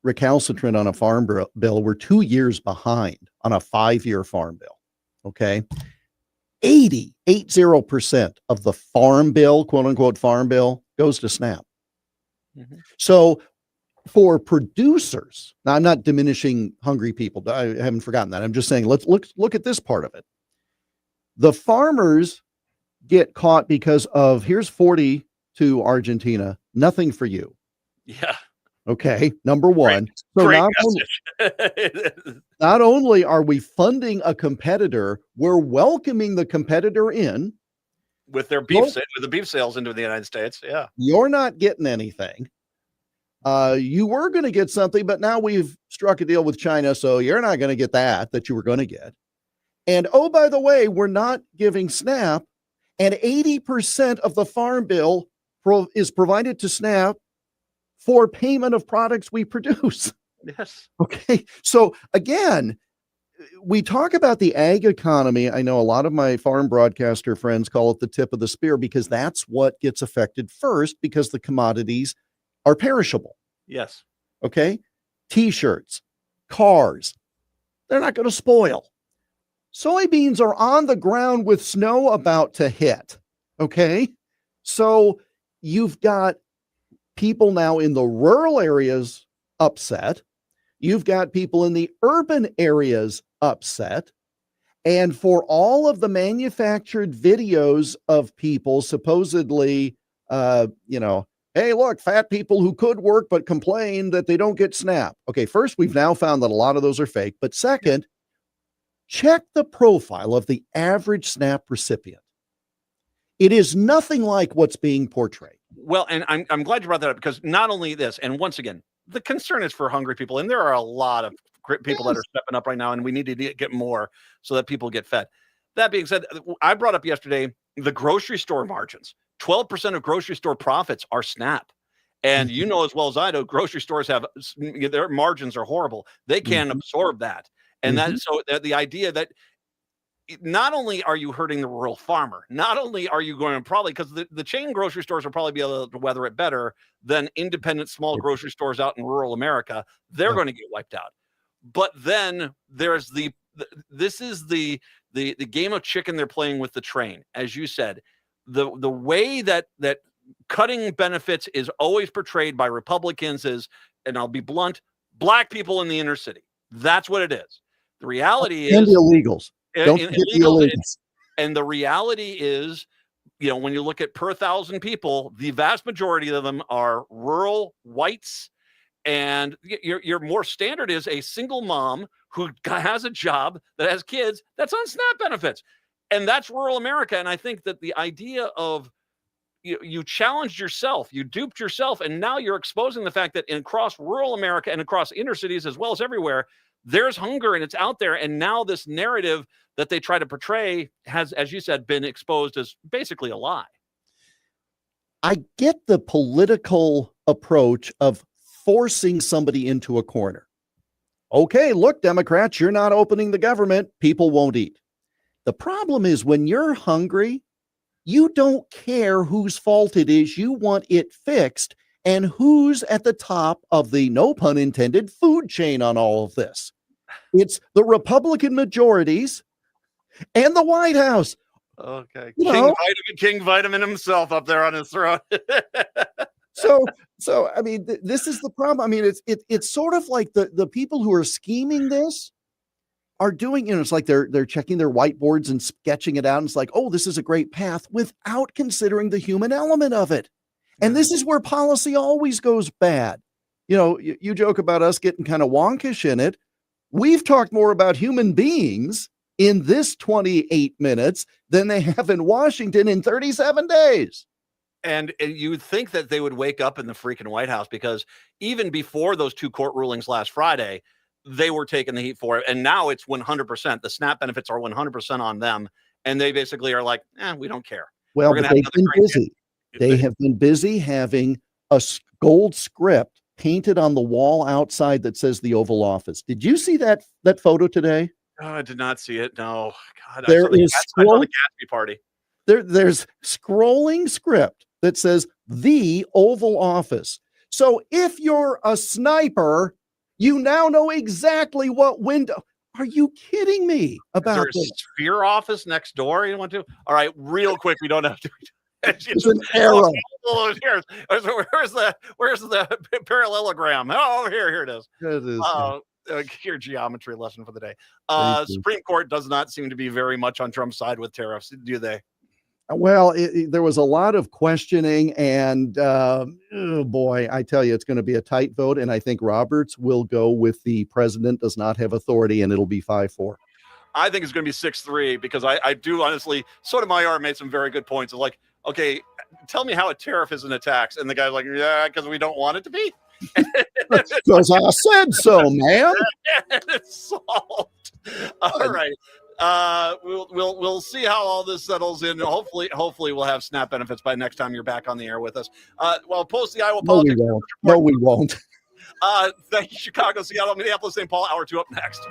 recalcitrant on a farm bill. We're 2 years behind on a 5-year farm bill. Okay. 80% of the farm bill, quote unquote farm bill, goes to SNAP. Mm-hmm. So for producers, now I'm not diminishing hungry people. I haven't forgotten that. I'm just saying, let's look at this part of it. The farmers get caught because of, here's 40 to Argentina, nothing for you. Yeah. Okay. Number one. Great So not only are we funding a competitor, we're welcoming the competitor in with their beef, with the beef sales into the United States. Yeah. You're not getting anything. You were going to get something, but now we've struck a deal with China, so you're not going to get that you were going to get. And oh, by the way, we're not giving SNAP, and 80% of the farm bill is provided to SNAP for payment of products we produce. Yes. Okay. So again, we talk about the ag economy. I know a lot of my farm broadcaster friends call it the tip of the spear because that's what gets affected first, because the commodities are perishable. Yes. Okay. T-shirts, cars, they're not going to spoil. Soybeans are on the ground with snow about to hit. Okay. So you've got people now in the rural areas upset. You've got people in the urban areas upset. And for all of the manufactured videos of people supposedly, hey, look, fat people who could work but complain that they don't get SNAP. Okay, first, we've now found that a lot of those are fake. But second, check the profile of the average SNAP recipient. It is nothing like what's being portrayed. Well, and I'm glad you brought that up, because not only this, and once again, the concern is for hungry people, and there are a lot of people that are stepping up right now, and we need to get more so that people get fed. That being said, I brought up yesterday the grocery store margins. 12% of grocery store profits are SNAP. And you know as well as I know, grocery stores have their margins are horrible. They can't absorb that. And so the idea that not only are you hurting the rural farmer, not only are you going to probably, because the chain grocery stores will probably be able to weather it better than independent small grocery stores out in rural America. They're going to get wiped out. But then there's this is the game of chicken they're playing with the train. As you said, the way that cutting benefits is always portrayed by Republicans is, and I'll be blunt, black people in the inner city. That's what it is. The reality and is the illegals. Don't forget the illegals. And the reality is, when you look at per 1,000 people, the vast majority of them are rural whites. And your more standard is a single mom who has a job that has kids that's on SNAP benefits. And that's rural America. And I think that the idea of you challenged yourself, you duped yourself, and now you're exposing the fact that across rural America and across inner cities as well as everywhere, there's hunger and it's out there. And now this narrative that they try to portray has, as you said, been exposed as basically a lie. I get the political approach of forcing somebody into a corner. Okay, look, Democrats, you're not opening the government. People won't eat. The problem is when you're hungry, you don't care whose fault it is. You want it fixed. And who's at the top of the, no pun intended, food chain on all of this? It's the Republican majorities and the White House. Okay. King Vitamin himself up there on his throne. So I mean, this is the problem. I mean, it's sort of like the people who are scheming this are doing, it's like they're checking their whiteboards and sketching it out. And it's like, oh, this is a great path without considering the human element of it. And this is where policy always goes bad. You joke about us getting kind of wonkish in it. We've talked more about human beings in this 28 minutes than they have in Washington in 37 days. And you would think that they would wake up in the freaking White House, because even before those two court rulings last Friday, they were taking the heat for it. And now it's 100%. The SNAP benefits are 100% on them. And they basically are like, we don't care. Well, but they've been busy. They have been busy having a gold script painted on the wall outside that says the Oval Office. Did you see that photo today? Oh, I did not see it. No. God, I saw the Gatsby party. There's scrolling script that says the Oval Office. So if you're a sniper, you now know exactly what window. Are you kidding me about this? Sphere office next door you want to? All right, real quick. We don't have to. It's an arrow. Where's the parallelogram? Oh, over here. Here it is. It is. Your geometry lesson for the day. Supreme Court does not seem to be very much on Trump's side with tariffs, do they? Well, there was a lot of questioning, and oh boy, I tell you, it's going to be a tight vote. And I think Roberts will go with the president does not have authority, and it'll be 5-4. I think it's going to be 6-3, because I do honestly. Sotomayor made some very good points of like, okay, tell me how a tariff isn't a tax, and the guy's like, yeah, because we don't want it to be. Because I said so, man. And it's solved. All right. We'll see how all this settles in. Hopefully we'll have SNAP benefits by next time you're back on the air with us. Well, post the Iowa politics. No, we won't. Thank you, Chicago, Seattle, Minneapolis, St. Paul. Hour 2 up next.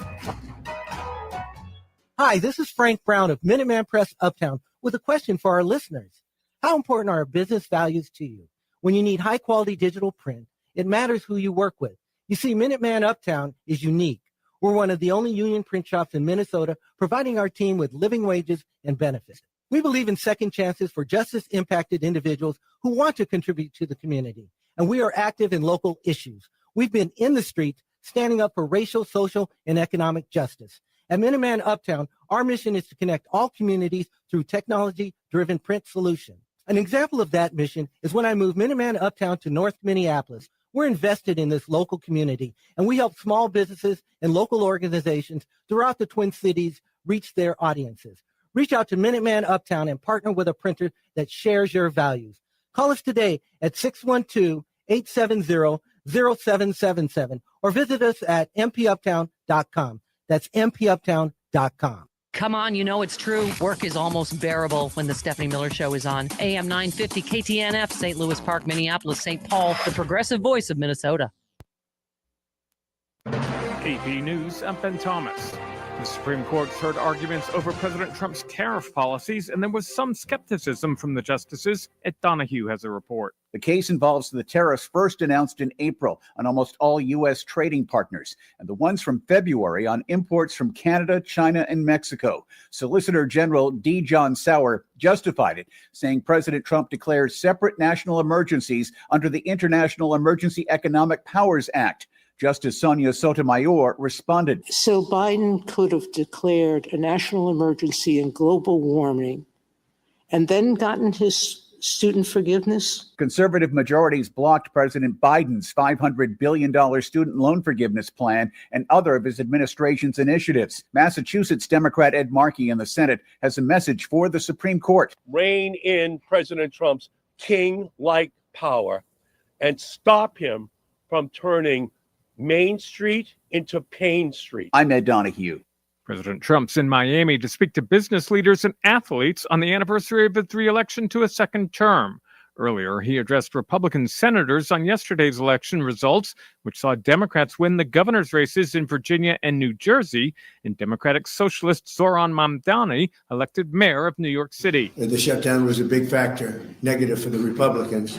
Hi, this is Frank Brown of Minuteman Press Uptown with a question for our listeners. How important are business values to you? When you need high quality digital print, it matters who you work with. You see, Minuteman Uptown is unique. We're one of the only union print shops in Minnesota providing our team with living wages and benefits. We believe in second chances for justice-impacted individuals who want to contribute to the community, and we are active in local issues. We've been in the streets standing up for racial, social, and economic justice. At Minuteman Uptown, our mission is to connect all communities through technology-driven print solutions. An example of that mission is when I moved Minuteman Uptown to North Minneapolis. We're invested in this local community, and we help small businesses and local organizations throughout the Twin Cities reach their audiences. Reach out to Minuteman Uptown and partner with a printer that shares your values. Call us today at 612-870-0777 or visit us at mpuptown.com. That's mpuptown.com. Come on, you know it's true. Work is almost bearable when the Stephanie Miller Show is on. AM 950 KTNF, St. Louis Park, Minneapolis, St. Paul, the progressive voice of Minnesota. AP News, I'm Ben Thomas. The Supreme Court's heard arguments over President Trump's tariff policies, and there was some skepticism from the justices. Ed Donahue has a report. The case involves the tariffs first announced in April on almost all U.S. trading partners, and the ones from February on imports from Canada, China, and Mexico. Solicitor General D. John Sauer justified it, saying President Trump declares separate national emergencies under the International Emergency Economic Powers Act. Justice Sonia Sotomayor responded. So Biden could have declared a national emergency in global warming and then gotten his student forgiveness? Conservative majorities blocked President Biden's $500 billion student loan forgiveness plan and other of his administration's initiatives. Massachusetts Democrat Ed Markey in the Senate has a message for the Supreme Court. Rein in President Trump's king-like power and stop him from turning Main Street into Payne Street. I'm Ed Donahue. President Trump's in Miami to speak to business leaders and athletes on the anniversary of his re-election to a second term. Earlier, he addressed Republican senators on yesterday's election results, which saw Democrats win the governor's races in Virginia and New Jersey, and Democratic Socialist Zoran Mamdani elected mayor of New York City. The shutdown was a big factor, negative for the Republicans.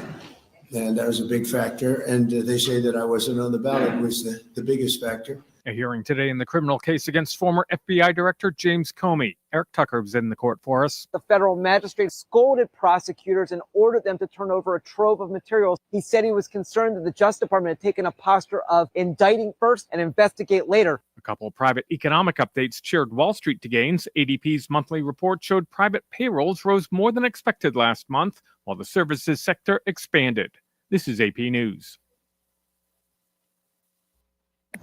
And that was a big factor. And they say that I wasn't on the ballot was the biggest factor. A hearing today in the criminal case against former FBI Director James Comey. Eric Tucker was in the court for us. The federal magistrate scolded prosecutors and ordered them to turn over a trove of materials. He said he was concerned that the Justice Department had taken a posture of indicting first and investigate later. A couple of private economic updates cheered Wall Street to gains. ADP's monthly report showed private payrolls rose more than expected last month, while the services sector expanded. This is AP News.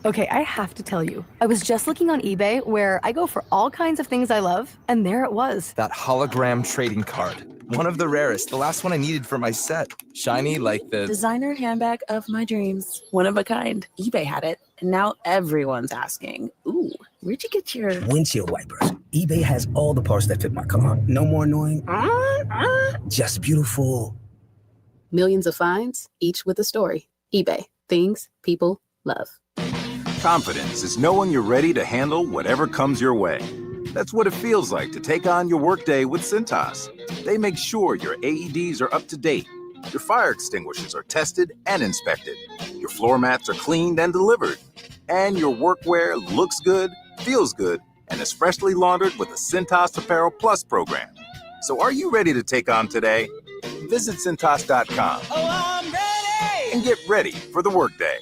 Okay, I have to tell you, I was just looking on eBay where I go for all kinds of things I love, and there it was. That hologram trading card. One of the rarest, the last one I needed for my set. Shiny like the designer handbag of my dreams. One of a kind. eBay had it, and now everyone's asking, ooh, where'd you get your windshield wipers? eBay has all the parts that fit my car. No more annoying. Just beautiful. Millions of finds, each with a story. eBay. Things people love. Confidence is knowing you're ready to handle whatever comes your way. That's what it feels like to take on your workday with Cintas. They make sure your AEDs are up to date, your fire extinguishers are tested and inspected, your floor mats are cleaned and delivered, and your workwear looks good, feels good, and is freshly laundered with a Cintas Apparel Plus program. So are you ready to take on today? Visit Cintas.com and get ready for the workday.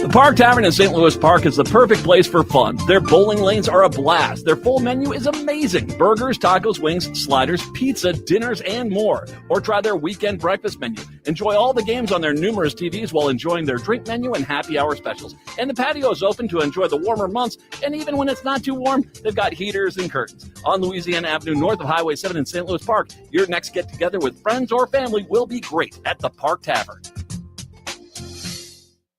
The Park Tavern in St. Louis Park is the perfect place for fun. Their bowling lanes are a blast. Their full menu is amazing. Burgers, tacos, wings, sliders, pizza, dinners, and more. Or try their weekend breakfast menu. Enjoy all the games on their numerous TVs while enjoying their drink menu and happy hour specials. And the patio is open to enjoy the warmer months. And even when it's not too warm, they've got heaters and curtains. On Louisiana Avenue, north of Highway 7 in St. Louis Park, your next get-together with friends or family will be great at the Park Tavern.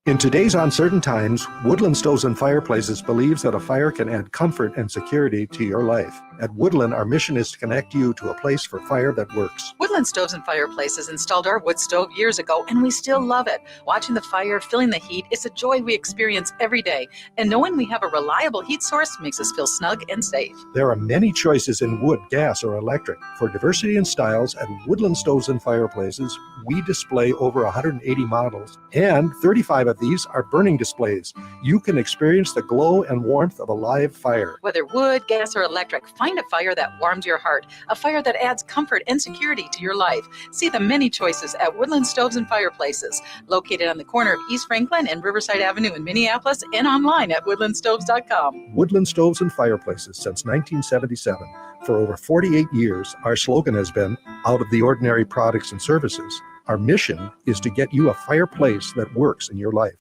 In today's uncertain times, Woodland Stoves and Fireplaces believes that a fire can add comfort and security to your life. At Woodland, our mission is to connect you to a place for fire that works. Woodland Stoves and Fireplaces installed our wood stove years ago, and we still love it. Watching the fire, feeling the heat, it's a joy we experience every day. And knowing we have a reliable heat source makes us feel snug and safe. There are many choices in wood, gas, or electric. For diversity in styles, at Woodland Stoves and Fireplaces, we display over 180 models, and 35 of These are burning displays. You can experience the glow and warmth of a live fire. Whether wood, gas, or electric, find a fire that warms your heart, a fire that adds comfort and security to your life. See the many choices at Woodland Stoves and Fireplaces, located on the corner of East Franklin and Riverside Avenue in Minneapolis, and online at woodlandstoves.com. Woodland Stoves and Fireplaces since 1977. For over 48 years, our slogan has been, out of the ordinary products and services. Our mission is to get you a fireplace that works in your life.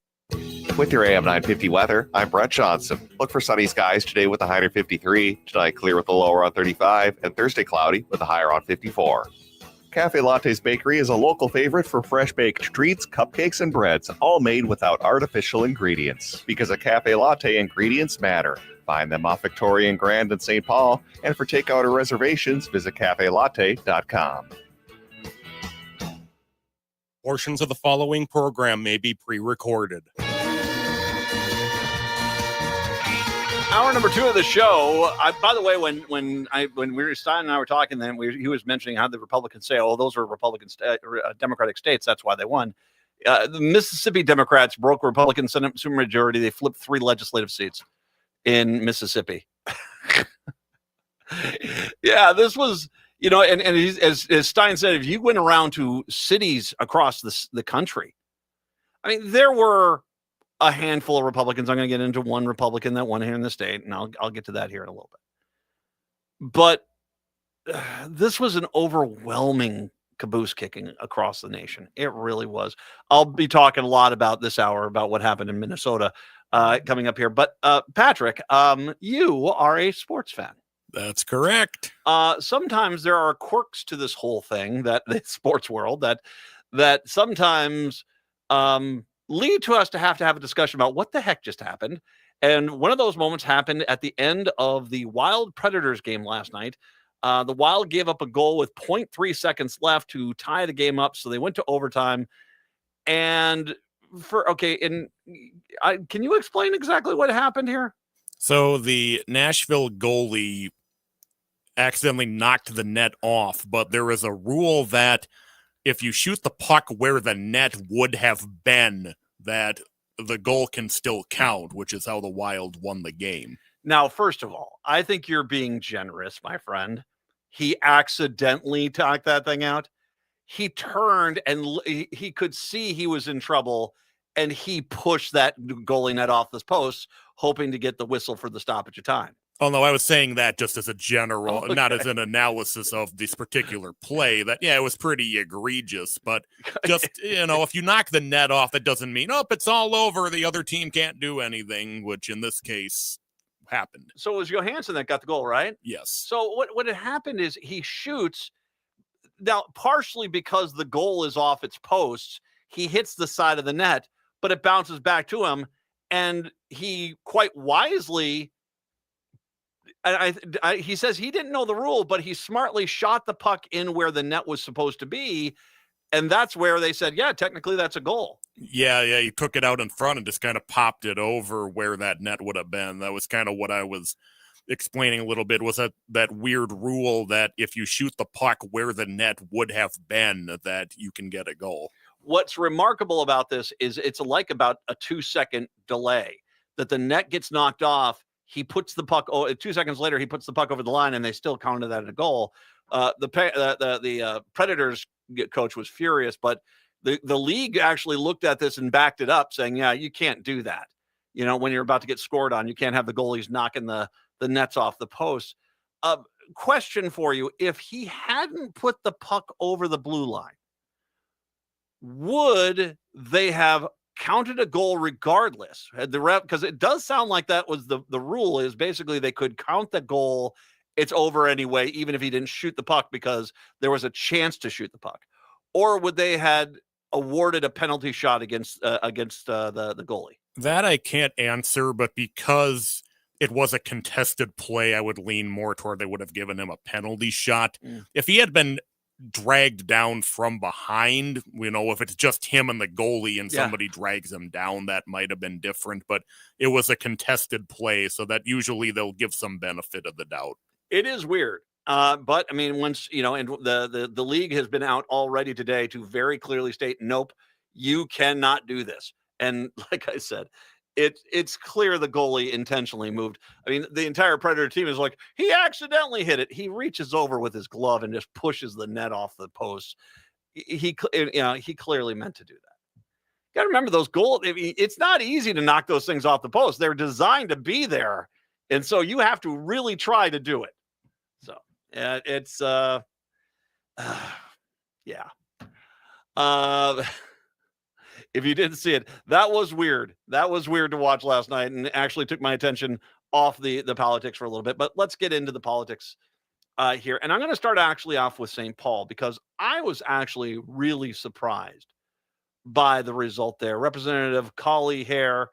With your AM 950 weather, I'm Brett Johnson. Look for sunny skies today with a high near 53, tonight clear with a lower on 35, and Thursday cloudy with a higher on 54. Cafe Latte's Bakery is a local favorite for fresh baked treats, cupcakes, and breads, all made without artificial ingredients. Because a Cafe Latte, ingredients matter. Find them off Victoria and Grand in St. Paul, and for takeout or reservations, visit cafelatte.com. Portions of the following program may be pre-recorded. Hour number 2 of the show. By the way, when Stein and I were talking, then he was mentioning how the Republicans say, "Oh, those are Democratic states. That's why they won." The Mississippi Democrats broke Republican Senate supermajority. They flipped 3 legislative seats in Mississippi. Yeah, this was, and as Stein said, if you went around to cities across the country, I mean, there were a handful of Republicans. I'm going to get into one Republican that won here in the state, and I'll get to that here in a little bit. But this was an overwhelming caboose kicking across the nation. It really was. I'll be talking a lot about this hour about what happened in Minnesota coming up here. But Patrick, you are a sports fan. That's correct. Sometimes there are quirks to this whole thing, that the sports world, that sometimes lead to us to have a discussion about what the heck just happened. And one of those moments happened at the end of the Wild Predators game last night. The Wild gave up a goal with 0.3 seconds left to tie the game up, so they went to overtime. And can you explain exactly what happened here? So the Nashville goalie accidentally knocked the net off, but there is a rule that if you shoot the puck where the net would have been, that the goal can still count, which is how the Wild won the game. Now, first of all, I think you're being generous, my friend. He accidentally knocked that thing out. He turned and he could see he was in trouble, and he pushed that goalie net off this post, hoping to get the whistle for the stoppage of time. Oh, no, I was saying that just as a general, not as an analysis of this particular play. That, yeah, it was pretty egregious, but just, if you knock the net off, that doesn't mean, it's all over, the other team can't do anything, which in this case happened. So it was Johansson that got the goal, right? Yes. So what had happened is he shoots, now partially because the goal is off its posts, he hits the side of the net, but it bounces back to him, and he quite wisely, he says he didn't know the rule, but he smartly shot the puck in where the net was supposed to be, and that's where they said, yeah, technically that's a goal. Yeah, he took it out in front and just kind of popped it over where that net would have been. That was kind of what I was explaining a little bit, was that weird rule that if you shoot the puck where the net would have been, that you can get a goal. What's remarkable about this is it's like about a 2-second delay, that the net gets knocked off. He puts the puck, 2 seconds later, he puts the puck over the line, and they still counted that as a goal. The Predators coach was furious, but the league actually looked at this and backed it up, saying, yeah, you can't do that. When you're about to get scored on, you can't have the goalies knocking the nets off the post. Question for you: if he hadn't put the puck over the blue line, would they have counted a goal regardless? Had the ref, because it does sound like that was the rule, is basically they could count the goal, it's over anyway, even if he didn't shoot the puck, because there was a chance to shoot the puck. Or would they had awarded a penalty shot against the goalie? That I can't answer, but because it was a contested play, I would lean more toward they would have given him a penalty shot. If he had been dragged down from behind, if it's just him and the goalie and somebody drags him down, that might have been different, but it was a contested play, so that usually they'll give some benefit of the doubt. It is weird. But I mean, once, and the league has been out already today to very clearly state, nope, you cannot do this. And like I said, it's clear the goalie intentionally moved. I mean, the entire Predator team is like, he accidentally hit it. He reaches over with his glove and just pushes the net off the post. He clearly meant to do that. You got to remember those goals. I mean, it's not easy to knock those things off the post. They're designed to be there. And so you have to really try to do it. So it's yeah. If you didn't see it, that was weird. That was weird to watch last night and actually took my attention off the politics for a little bit. But let's get into the politics here. And I'm going to start actually off with St. Paul because I was actually really surprised by the result there. Representative Collie Hare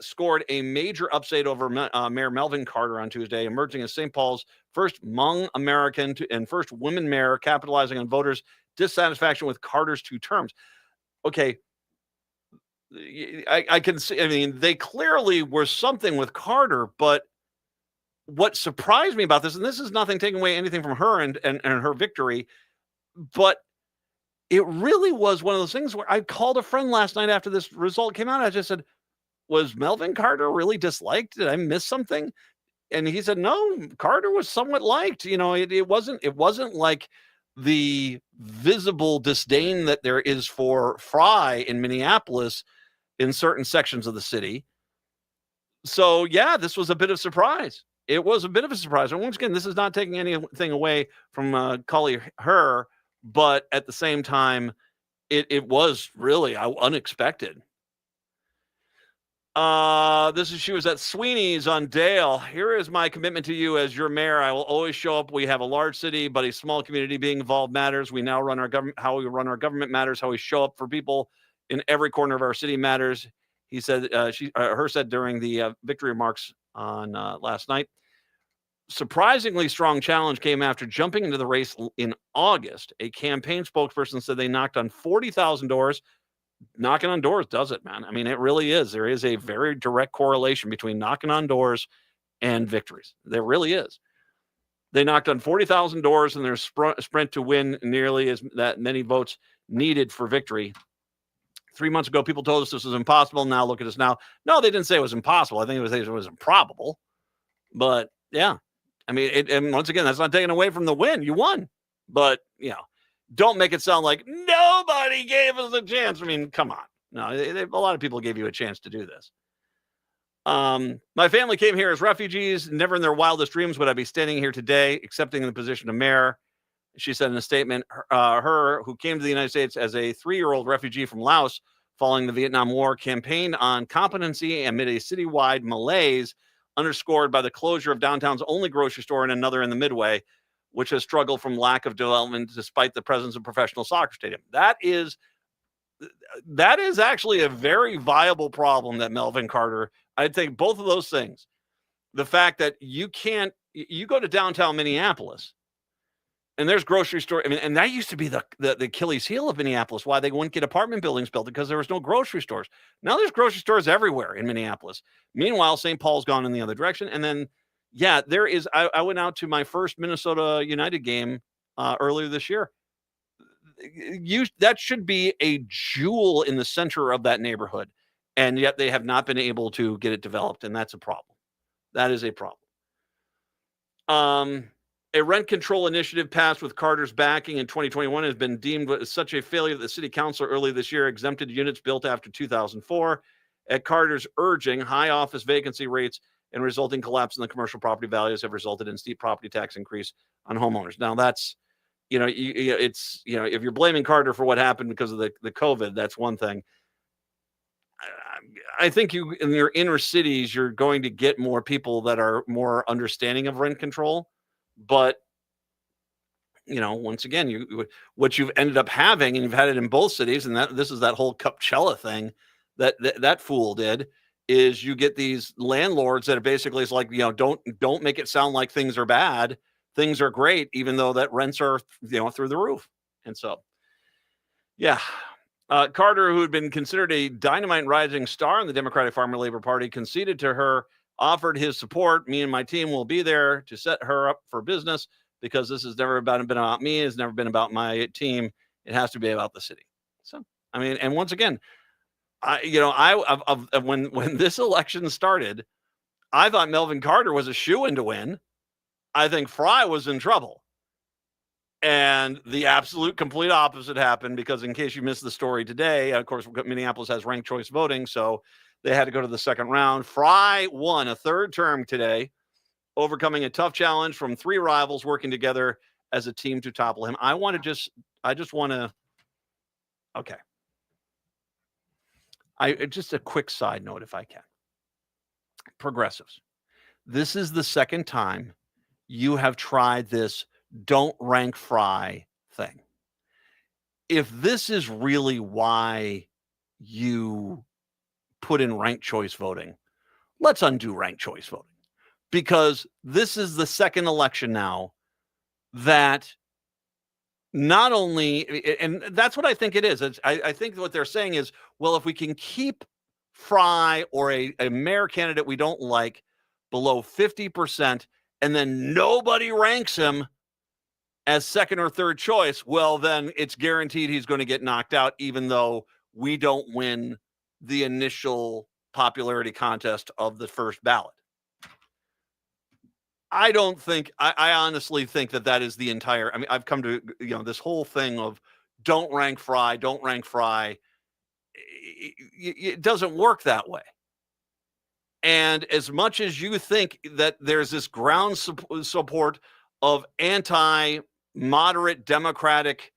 scored a major upset over Mayor Melvin Carter on Tuesday, emerging as St. Paul's first Hmong American and first woman mayor, capitalizing on voters' dissatisfaction with Carter's 2 terms. Okay, I can see, I mean, they clearly were something with Carter, but what surprised me about this, and this is nothing taking away anything from her and her victory, but it really was one of those things where I called a friend last night after this result came out. I just said, was Melvin Carter really disliked? Did I miss something? And he said, no, Carter was somewhat liked. You know, it wasn't like the visible disdain that there is for Fry in Minneapolis in certain sections of the city. So yeah, this was a bit of a surprise. It was a bit of a surprise. And once again, this is not taking anything away from Collie Hare, but at the same time, it was really unexpected. She was at Sweeney's on Dale. Here is my commitment to you as your mayor. I will always show up. We have a large city, but a small community. Being involved matters. We now run our government. How we run our government matters. How we show up for people in every corner of our city matters. He said, her said during the victory remarks on last night. Surprisingly strong challenge came after jumping into the race in August. A campaign spokesperson said they knocked on 40,000 doors. Knocking on doors does it, man. I mean, it really is. There is a very direct correlation between knocking on doors and victories. There really is. They knocked on 40,000 doors in their sprint to win nearly as that many votes needed for victory. 3 months ago, people told us this was impossible. Now look at us now. No, they didn't say it was impossible. I think it was improbable. But yeah, I mean, and once again, that's not taking away from the win. You won. But, you know, don't make it sound like nobody gave us a chance. I mean, come on. No, a lot of people gave you a chance to do this. My family came here as refugees. Never in their wildest dreams would I be standing here today, accepting the position of mayor. She said in a statement, her who came to the United States as a 3-year-old refugee from Laos following the Vietnam War, campaigned on competency amid a citywide malaise underscored by the closure of downtown's only grocery store and another in the Midway, which has struggled from lack of development despite the presence of professional soccer stadium. That is actually a very viable problem that Melvin Carter, I think both of those things, the fact that you go to downtown Minneapolis and there's grocery store. I mean, and that used to be the Achilles heel of Minneapolis, why they wouldn't get apartment buildings built because there was no grocery stores. Now there's grocery stores everywhere in Minneapolis. Meanwhile, St. Paul's gone in the other direction. And then, yeah, there is. I went out to my first Minnesota United game earlier this year. That should be a jewel in the center of that neighborhood. And yet they have not been able to get it developed. And that's a problem. That is a problem. A rent control initiative passed with Carter's backing in 2021 has been deemed such a failure that the city council early this year exempted units built after 2004. At Carter's urging, high office vacancy rates and resulting collapse in the commercial property values have resulted in steep property tax increase on homeowners. Now that's, if you're blaming Carter for what happened because of the COVID, that's one thing. I think in your inner cities, you're going to get more people that are more understanding of rent control. But, once again, what you've ended up having, and you've had it in both cities, and this is that whole Coachella thing that fool did, is you get these landlords that are basically, it's like, don't make it sound like things are bad. Things are great, even though that rents are, through the roof. And so, yeah. Carter, who had been considered a dynamite rising star in the Democratic Farmer Labor Party, conceded to her, offered his support. Me and my team will be there to set her up for business because this has never been about me. It's never been about my team. It has to be about the city. So, I mean, and once again, when this election started, I thought Melvin Carter was a shoo-in to win. I think Fry was in trouble. And the absolute complete opposite happened, because in case you missed the story today, of course, Minneapolis has ranked choice voting, so they had to go to the second round. Fry won a third term today, overcoming a tough challenge from three rivals working together as a team to topple him. Just a quick side note, if I can. Progressives, this is the second time you have tried this don't rank Fry thing. If this is really why you put in ranked choice voting, let's undo ranked choice voting, because this is the second election now that not only, and that's what I think it is. I think what they're saying is, well, if we can keep Fry or a mayor candidate we don't like below 50%, and then nobody ranks him as second or third choice, well, then it's guaranteed he's going to get knocked out, even though we don't win the initial popularity contest of the first ballot. I honestly think that is the entire, I mean, I've come to, this whole thing of don't rank Fry. It doesn't work that way. And as much as you think that there's this ground support of anti-moderate Democratic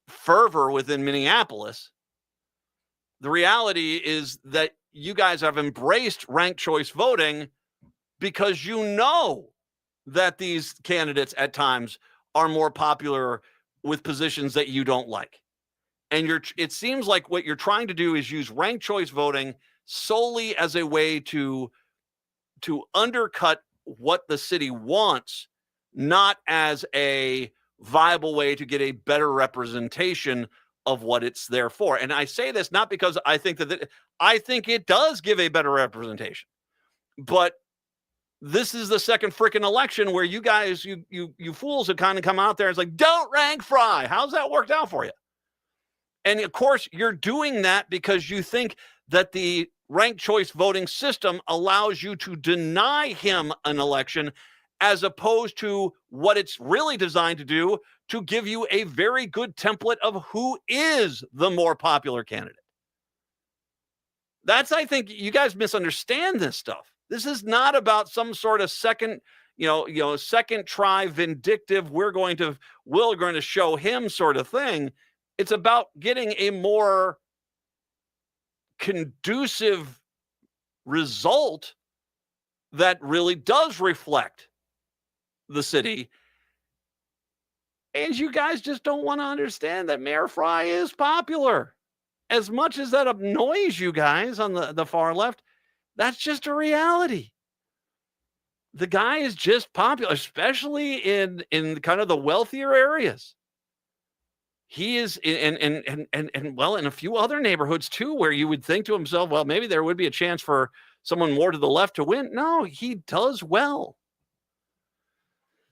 fervor within Minneapolis, the reality is that you guys have embraced ranked choice voting because you know that these candidates at times are more popular with positions that you don't like. And it seems like what you're trying to do is use ranked choice voting solely as a way to undercut what the city wants, not as a viable way to get a better representation of what it's there for. And I say this not because I think I think it does give a better representation, but this is the second freaking election where you guys, you fools have kind of come out there and it's like, don't rank Fry. How's that worked out for you? And of course, you're doing that because you think that the ranked choice voting system allows you to deny him an election, as opposed to what it's really designed to do, to give you a very good template of who is the more popular candidate. I think you guys misunderstand this stuff. This is not about some sort of second try vindictive, we're going to show him sort of thing. It's about getting a more conducive result that really does reflect the city. And you guys just don't want to understand that Mayor Fry is popular. As much as that annoys you guys on the far left, that's just a reality. The guy is just popular, especially in kind of the wealthier areas. He is in a few other neighborhoods too, where you would think to himself, well, maybe there would be a chance for someone more to the left to win. No, he does well.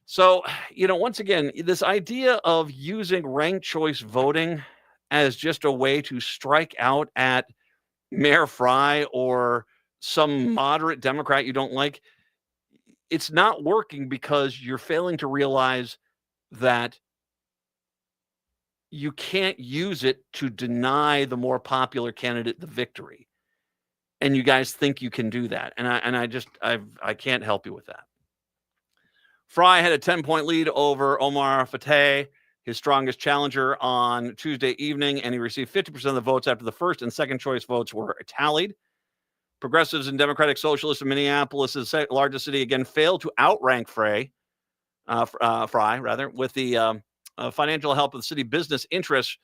So, once again, this idea of using ranked choice voting as just a way to strike out at Mayor Fry or some moderate Democrat you don't like, it's not working, because you're failing to realize that you can't use it to deny the more popular candidate the victory. And you guys think you can do that. And I can't help you with that. Fry had a 10-point lead over Omar Fateh, his strongest challenger, on Tuesday evening, and he received 50% of the votes after the first and second choice votes were tallied. Progressives and Democratic Socialists in Minneapolis' largest city again failed to outrank Fry, with the financial help of the city business interests.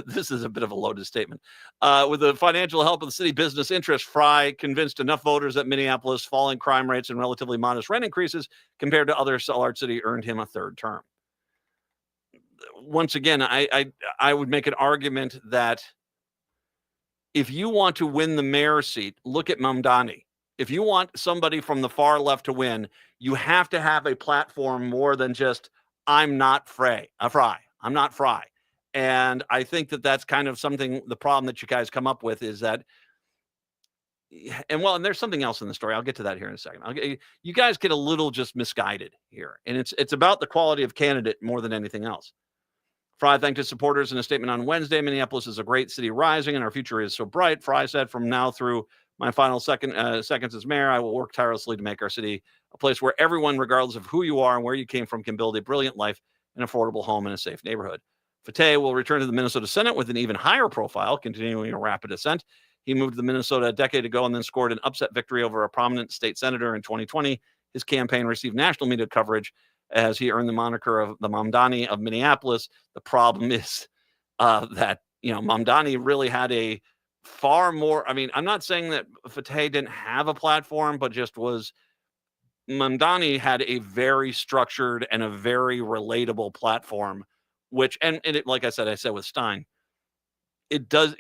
This is a bit of a loaded statement. With the financial help of the city business interests, Fry convinced enough voters that Minneapolis' falling crime rates and relatively modest rent increases compared to other large cities earned him a third term. Once again, I would make an argument that if you want to win the mayor's seat, look at Mamdani. If you want somebody from the far left to win, you have to have a platform more than just, I'm not Fry. I'm not Fry. And I think that that's kind of something, the problem that you guys come up with is that, and there's something else in the story. I'll get to that here in a second. You guys get a little just misguided here, and it's about the quality of candidate more than anything else. Fry thanked his supporters in a statement on Wednesday. Minneapolis is a great city rising, and our future is so bright. Fry said, from now through my final seconds as mayor, I will work tirelessly to make our city a place where everyone, regardless of who you are and where you came from, can build a brilliant life, an affordable home, and a safe neighborhood. Fateh will return to the Minnesota Senate with an even higher profile, continuing a rapid ascent. He moved to Minnesota a decade ago and then scored an upset victory over a prominent state senator in 2020. His campaign received national media coverage as he earned the moniker of the Mamdani of Minneapolis. The problem is that, Mamdani really had a far more, I'm not saying that Fateh didn't have a platform, but just Mamdani had a very structured and a very relatable platform, which, and it, like I said with Stein, it does,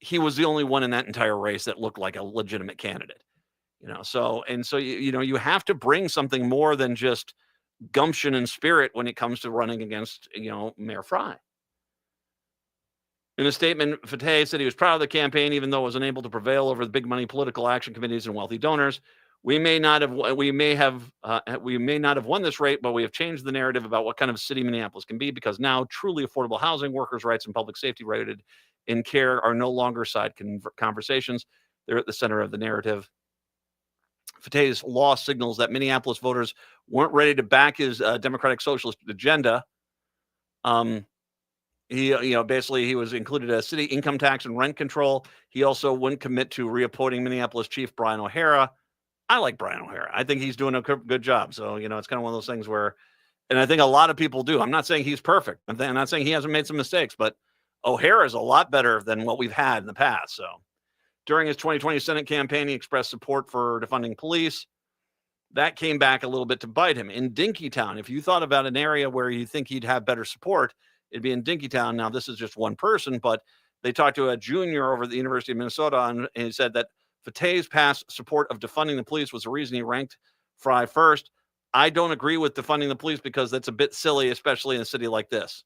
he was the only one in that entire race that looked like a legitimate candidate, so you have to bring something more than just gumption and spirit when it comes to running against, Mayor Fry. In a statement, Fateh said he was proud of the campaign, even though it was unable to prevail over the big money political action committees and wealthy donors. We may not have won this race, but we have changed the narrative about what kind of city Minneapolis can be, because now truly affordable housing, workers' rights, and public safety rooted in care are no longer side conversations. They're at the center of the narrative. Fateh's loss signals that Minneapolis voters weren't ready to back his democratic socialist agenda. He was included a city income tax and rent control. He also wouldn't commit to reappointing Minneapolis Chief Brian O'Hara. I like Brian O'Hara. I think he's doing a good job. So, it's kind of one of those things where, and I think a lot of people do. I'm not saying he's perfect. I'm not saying he hasn't made some mistakes, but O'Hara is a lot better than what we've had in the past. So during his 2020 Senate campaign, he expressed support for defunding police. That came back a little bit to bite him. In Dinkytown, if you thought about an area where you think he'd have better support, it'd be in Dinkytown. Now, this is just one person, but they talked to a junior over at the University of Minnesota, and he said that Fateh's past support of defunding the police was the reason he ranked Fry first. I don't agree with defunding the police because that's a bit silly, especially in a city like this.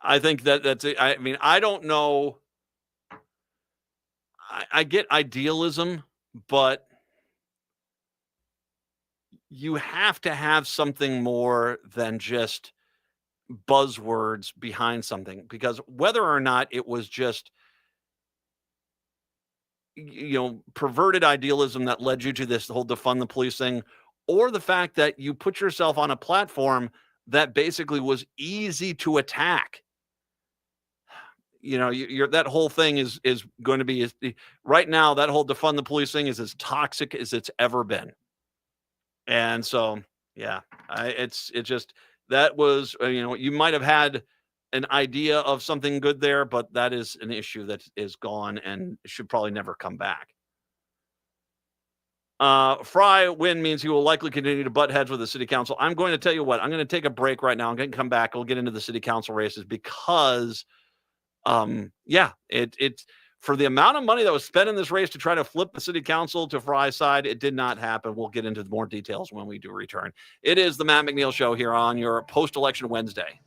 I think that's it. I don't know. I get idealism, but you have to have something more than just buzzwords behind something, because whether or not it was just perverted idealism that led you to this whole defund the police thing, or the fact that you put yourself on a platform that basically was easy to attack, that whole thing is going to be right now, that whole defund the police thing is as toxic as it's ever been. And so, yeah, it's just, that was, you might have had an idea of something good there, but that is an issue that is gone and should probably never come back. Fry win means he will likely continue to butt heads with the city council. I'm going to tell you what, I'm going to take a break right now. I'm going to come back. We'll get into the city council races because, it's for the amount of money that was spent in this race to try to flip the city council to Fry's side, it did not happen. We'll get into more details when we do return. It is the Matt McNeil Show here on your post-election Wednesday.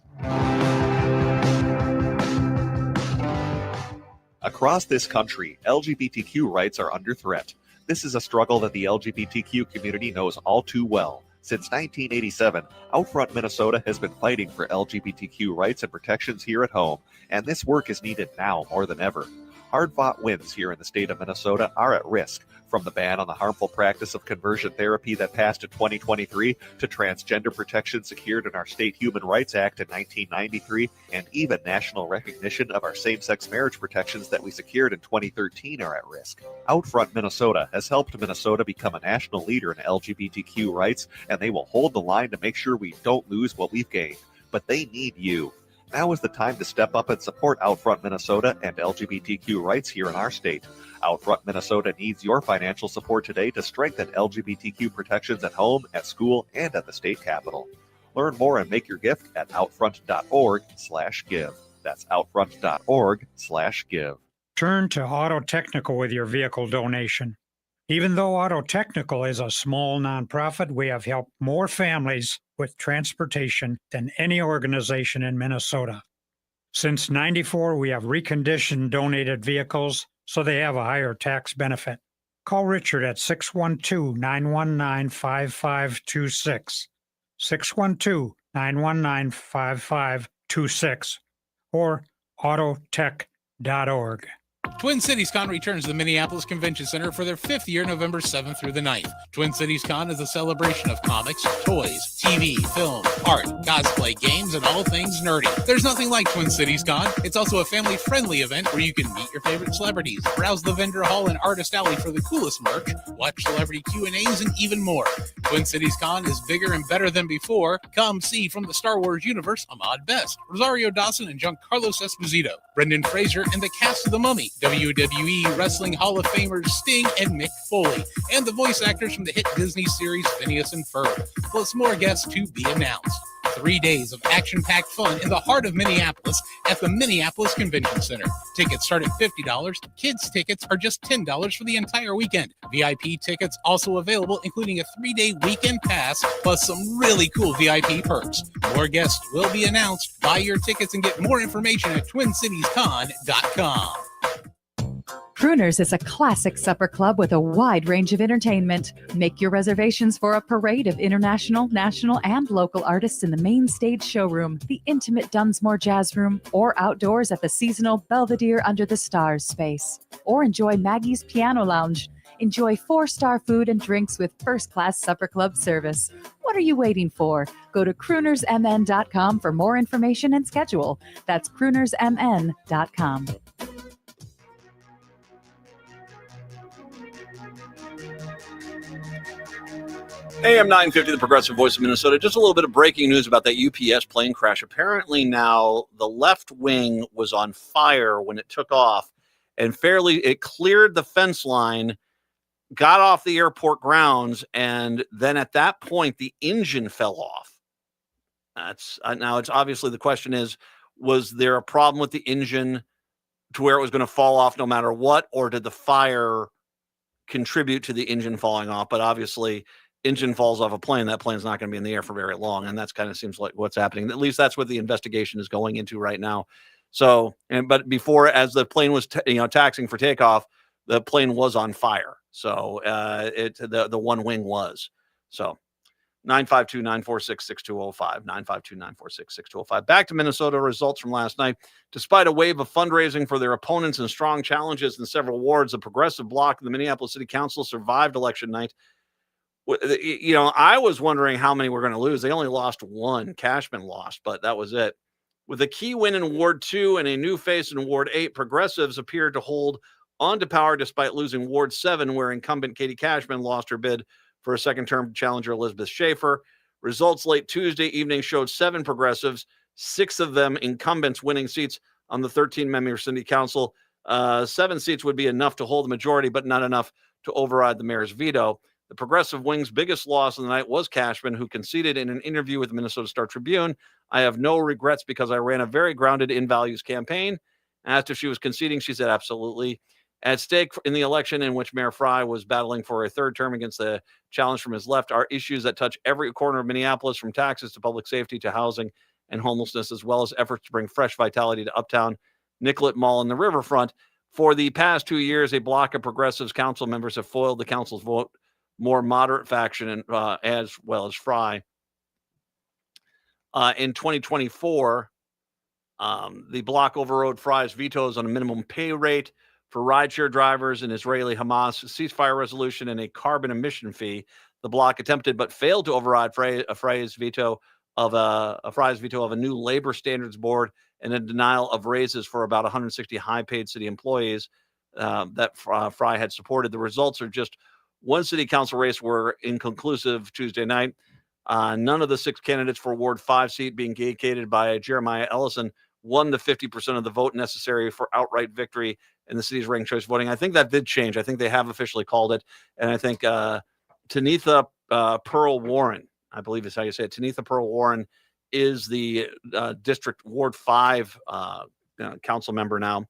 Across this country, LGBTQ rights are under threat. This is a struggle that the LGBTQ community knows all too well. Since 1987, Outfront Minnesota has been fighting for LGBTQ rights and protections here at home, and this work is needed now more than ever. Hard-fought wins here in the state of Minnesota are at risk, from the ban on the harmful practice of conversion therapy that passed in 2023 to transgender protection secured in our State Human Rights Act in 1993, and even national recognition of our same-sex marriage protections that we secured in 2013 are at risk. Outfront Minnesota has helped Minnesota become a national leader in LGBTQ rights, and they will hold the line to make sure we don't lose what we've gained. But they need you. Now is the time to step up and support Outfront Minnesota and LGBTQ rights here in our state. Outfront Minnesota needs your financial support today to strengthen LGBTQ protections at home, at school, and at the state capitol. Learn more and make your gift at outfront.org/give. That's outfront.org/give. Turn to Auto Technical with your vehicle donation. Even though Auto Technical is a small nonprofit, we have helped more families with transportation than any organization in Minnesota. Since '94, we have reconditioned donated vehicles so they have a higher tax benefit. Call Richard at 612-919-5526, 612-919-5526, or autotech.org. Twin Cities Con returns to the Minneapolis Convention Center for their 5th year, November 7th through the 9th. Twin Cities Con is a celebration of comics, toys, TV, film, art, cosplay, games, and all things nerdy. There's nothing like Twin Cities Con. It's also a family-friendly event where you can meet your favorite celebrities, browse the vendor hall and artist alley for the coolest merch, watch celebrity Q&As, and even more. Twin Cities Con is bigger and better than before. Come see from the Star Wars universe Ahmad Best, Rosario Dawson and Giancarlo Esposito, Brendan Fraser, and the cast of The Mummy, WWE Wrestling Hall of Famers Sting and Mick Foley, and the voice actors from the hit Disney series Phineas and Ferb, plus more guests to be announced. 3 days of action-packed fun in the heart of Minneapolis at the Minneapolis Convention Center. Tickets start at $50. Kids' tickets are just $10 for the entire weekend. VIP tickets also available, including a 3-day weekend pass, plus some really cool VIP perks. More guests will be announced. Buy your tickets and get more information at TwinCitiesCon.com. Crooners is a classic supper club with a wide range of entertainment. Make your reservations for a parade of international, national, and local artists in the main stage showroom, the intimate Dunsmore Jazz Room, or outdoors at the seasonal Belvedere Under the Stars space. Or enjoy Maggie's Piano Lounge. Enjoy 4-star food and drinks with first-class supper club service. What are you waiting for? Go to croonersmn.com for more information and schedule. That's croonersmn.com. AM 950, the Progressive Voice of Minnesota. Just a little bit of breaking news about that UPS plane crash. Apparently now the left wing was on fire when it took off, and it cleared the fence line, got off the airport grounds, and then at that point the engine fell off. That's now it's obviously the question is, was there a problem with the engine to where it was going to fall off no matter what, or did the fire contribute to the engine falling off? But obviously, engine falls off a plane, that plane's not going to be in the air for very long, and that's kind of seems like what's happening. At least that's what the investigation is going into right now. So, but before, as the plane was taxiing for takeoff, the plane was on fire. So the one wing was. So 952-946-6205, 952-946-6205. Back to Minnesota results from last night. Despite a wave of fundraising for their opponents and strong challenges in several wards, the progressive bloc of the Minneapolis City Council survived election night. I was wondering how many were going to lose. They only lost one. Cashman lost, but that was it. With a key win in Ward 2 and a new face in Ward 8, progressives appeared to hold on to power despite losing Ward 7, where incumbent Katie Cashman lost her bid for a second-term challenger Elizabeth Schaefer. Results late Tuesday evening showed 7 progressives, 6 of them incumbents winning seats on the 13-member city council. 7 seats would be enough to hold the majority, but not enough to override the mayor's veto. The progressive wing's biggest loss of the night was Cashman, who conceded in an interview with the Minnesota Star Tribune, "I have no regrets because I ran a very grounded in values campaign." Asked if she was conceding, she said absolutely. At stake in the election in which Mayor Fry was battling for a third term against the challenge from his left are issues that touch every corner of Minneapolis, from taxes to public safety to housing and homelessness, as well as efforts to bring fresh vitality to Uptown, Nicollet Mall, and the riverfront. For the past 2 years, a block of progressives council members have foiled the council's vote, more moderate faction, and as well as Fry. In 2024, the bloc overrode Fry's vetoes on a minimum pay rate for rideshare drivers, an Israeli-Hamas ceasefire resolution, and a carbon emission fee. The bloc attempted but failed to override Fry's veto of a new labor standards board and a denial of raises for about 160 high-paid city employees that Fry had supported. The results are just one city council race were inconclusive Tuesday night. None of the 6 candidates for Ward 5 seat, being vacated by Jeremiah Ellison, won the 50% of the vote necessary for outright victory in the city's ranked choice voting. I think that did change. I think they have officially called it. And I think Tanitha Pearl Warren, I believe is how you say it, Tanitha Pearl Warren is the District Ward 5 council member now.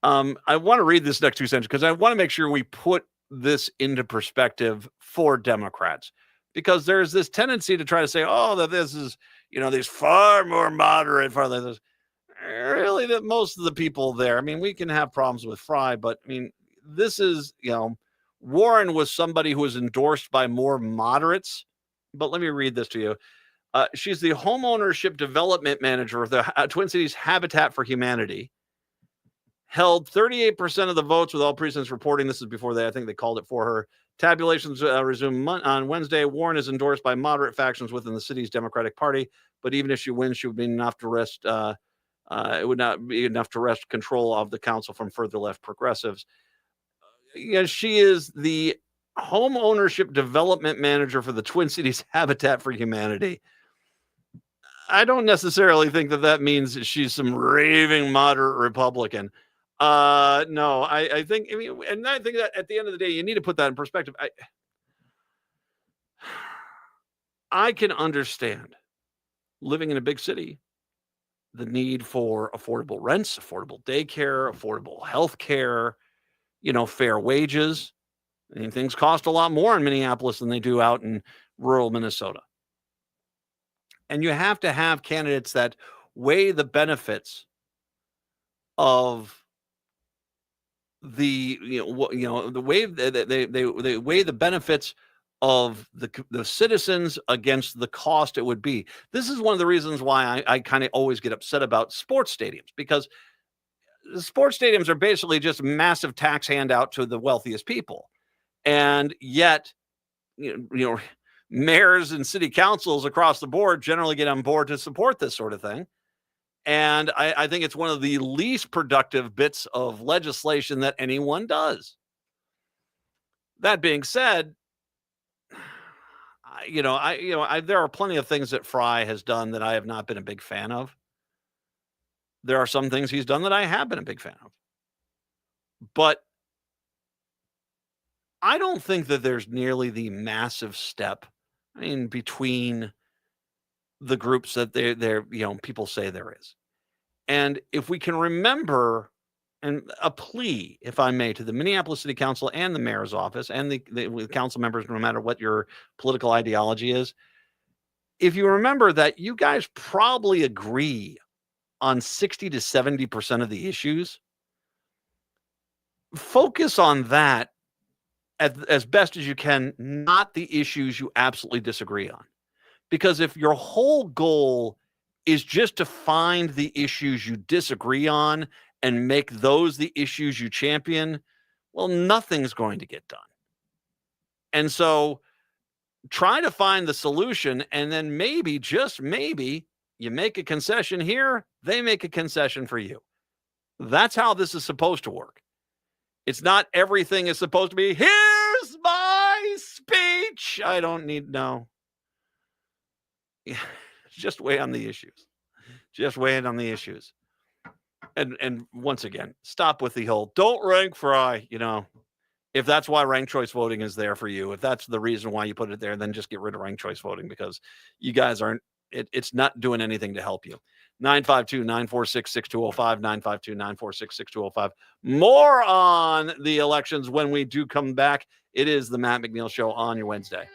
I want to read this next 2 sentences because I want to make sure we put this into perspective for Democrats, because there's this tendency to try to say, oh, that this is, these far more moderate, far less. Really, that most of the people there, I mean, we can have problems with Fry, but I mean, this is, Warren was somebody who was endorsed by more moderates. But let me read this to you. She's the homeownership development manager of the Twin Cities Habitat for Humanity. Held 38% of the votes with all precincts reporting. This is before I think they called it for her. Tabulations resume on Wednesday. Warren is endorsed by moderate factions within the city's Democratic Party, but even if she wins, she would be enough to rest. It would not be enough to wrest control of the council from further left progressives. She is the home ownership development manager for the Twin Cities Habitat for Humanity. I don't necessarily think that means she's some raving moderate Republican. No, I think, and I think that at the end of the day, you need to put that in perspective. I can understand living in a big city, the need for affordable rents, affordable daycare, affordable health care, fair wages. I mean, things cost a lot more in Minneapolis than they do out in rural Minnesota. And you have to have candidates that weigh the benefits of the way they weigh the benefits of the citizens against the cost it would be. This is one of the reasons why I kind of always get upset about sports stadiums, because the sports stadiums are basically just a massive tax handout to the wealthiest people. And yet, mayors and city councils across the board generally get on board to support this sort of thing. And I think it's one of the least productive bits of legislation that anyone does. That being said, there are plenty of things that Fry has done that I have not been a big fan of. There are some things he's done that I have been a big fan of. But I don't think that there's nearly the massive step, between the groups that they're people say there is. And if we can remember, and a plea, if I may, to the Minneapolis City Council and the mayor's office and the council members, no matter what your political ideology is, if you remember that you guys probably agree on 60 to 70% of the issues, focus on that as best as you can, not the issues you absolutely disagree on. Because if your whole goal is just to find the issues you disagree on and make those the issues you champion, well, nothing's going to get done. And so try to find the solution, and then maybe, just maybe, you make a concession here, they make a concession for you. That's how this is supposed to work. It's not everything is supposed to be, here's my speech. I don't need, no. Just weigh on the issues. Just weigh in on the issues. And once again, stop with the whole, don't rank Fry, If that's why ranked choice voting is there for you, if that's the reason why you put it there, then just get rid of ranked choice voting, because you guys aren't, it's not doing anything to help you. 952-946-6205, 952-946-6205. More on the elections when we do come back. It is the Matt McNeil Show on your Wednesday.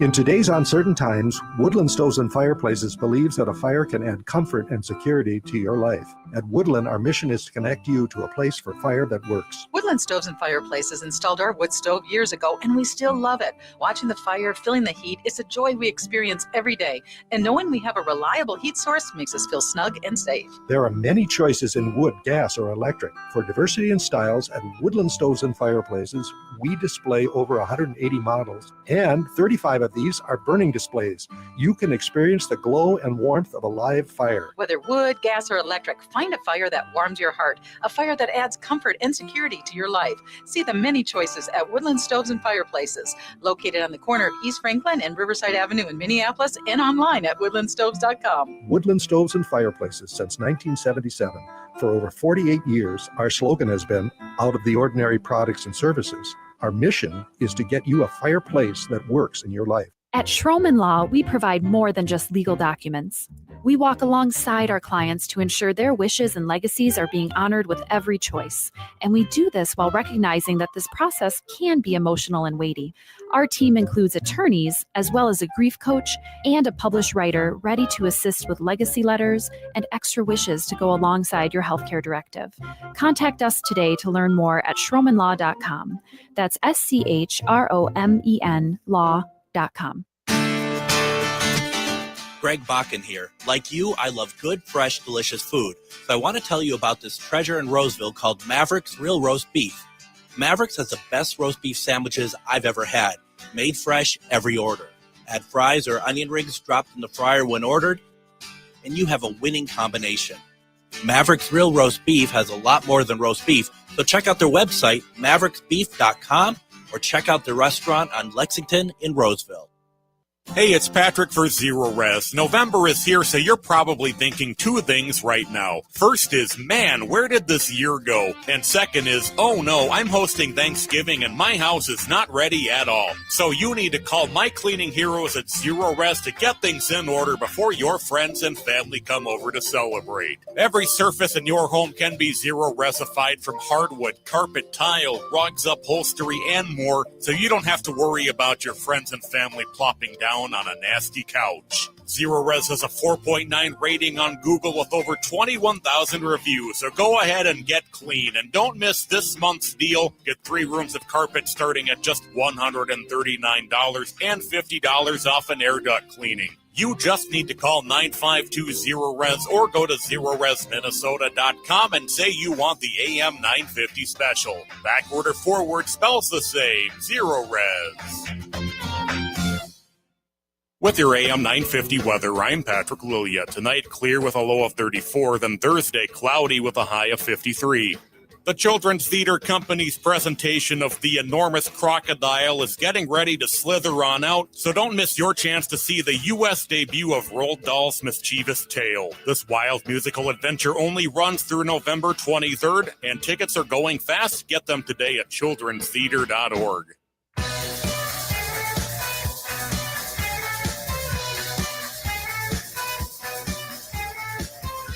In today's uncertain times, Woodland Stoves and Fireplaces believes that a fire can add comfort and security to your life. At Woodland, our mission is to connect you to a place for fire that works. Woodland Stoves and Fireplaces installed our wood stove years ago, and we still love it. Watching the fire, feeling the heat, is a joy we experience every day. And knowing we have a reliable heat source makes us feel snug and safe. There are many choices in wood, gas, or electric. For diversity in styles, at Woodland Stoves and Fireplaces, we display over 180 models, and 35 of these are burning displays. You can experience the glow and warmth of a live fire. Whether wood, gas, or electric, find a fire that warms your heart, a fire that adds comfort and security to your life. See the many choices at Woodland Stoves and Fireplaces, located on the corner of East Franklin and Riverside Avenue in Minneapolis, and online at woodlandstoves.com. Woodland Stoves and Fireplaces since 1977. For over 48 years, our slogan has been, out of the ordinary products and services. Our mission is to get you a fireplace that works in your life. At Schroman Law, we provide more than just legal documents. We walk alongside our clients to ensure their wishes and legacies are being honored with every choice. And we do this while recognizing that this process can be emotional and weighty. Our team includes attorneys, as well as a grief coach and a published writer ready to assist with legacy letters and extra wishes to go alongside your healthcare directive. Contact us today to learn more at schromenlaw.com. That's SCHROMEN law.com. Greg Bakken here. Like you, I love good, fresh, delicious food. So I want to tell you about this treasure in Roseville called Maverick's Real Roast Beef. Maverick's has the best roast beef sandwiches I've ever had. Made fresh every order. Add fries or onion rings dropped in the fryer when ordered, and you have a winning combination. Maverick's Real Roast Beef has a lot more than roast beef, so check out their website, mavericksbeef.com, or check out their restaurant on Lexington in Roseville. Hey, it's Patrick for Zero Res. November is here, so you're probably thinking two things right now. First is, man, where did this year go? And second is, oh no, I'm hosting Thanksgiving and my house is not ready at all. So you need to call my cleaning heroes at Zero Res to get things in order before your friends and family come over to celebrate. Every surface in your home can be Zero Resified, from hardwood, carpet, tile, rugs, upholstery, and more, so you don't have to worry about your friends and family plopping down on a nasty couch. Zero Res has a 4.9 rating on Google with over 21,000 reviews, so go ahead and get clean. And don't miss this month's deal. Get 3 rooms of carpet starting at just $139 and $50 off an air duct cleaning. You just need to call 952-ZERO-RES or go to ZeroResMinnesota.com and say you want the AM 950 special. Backward or forward spells the same. Zero Res. With your AM 950 weather, I'm Patrick Lilia. Tonight, clear with a low of 34, then Thursday, cloudy with a high of 53. The Children's Theater Company's presentation of The Enormous Crocodile is getting ready to slither on out, so don't miss your chance to see the U.S. debut of Roald Dahl's Mischievous Tale. This wild musical adventure only runs through November 23rd, and tickets are going fast. Get them today at childrenstheater.org.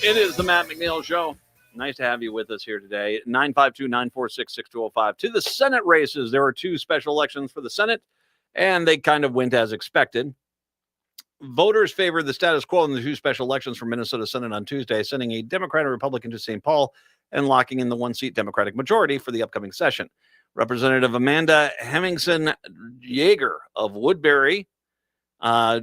It is the Matt McNeil Show. Nice to have you with us here today. 952-946-6205. To the Senate races, there were 2 special elections for the Senate, and they kind of went as expected. Voters favored the status quo in the 2 special elections for Minnesota Senate on Tuesday, sending a Democrat and Republican to St. Paul and locking in the 1-seat Democratic majority for the upcoming session. Representative Amanda Hemmingson-Jaeger of Woodbury,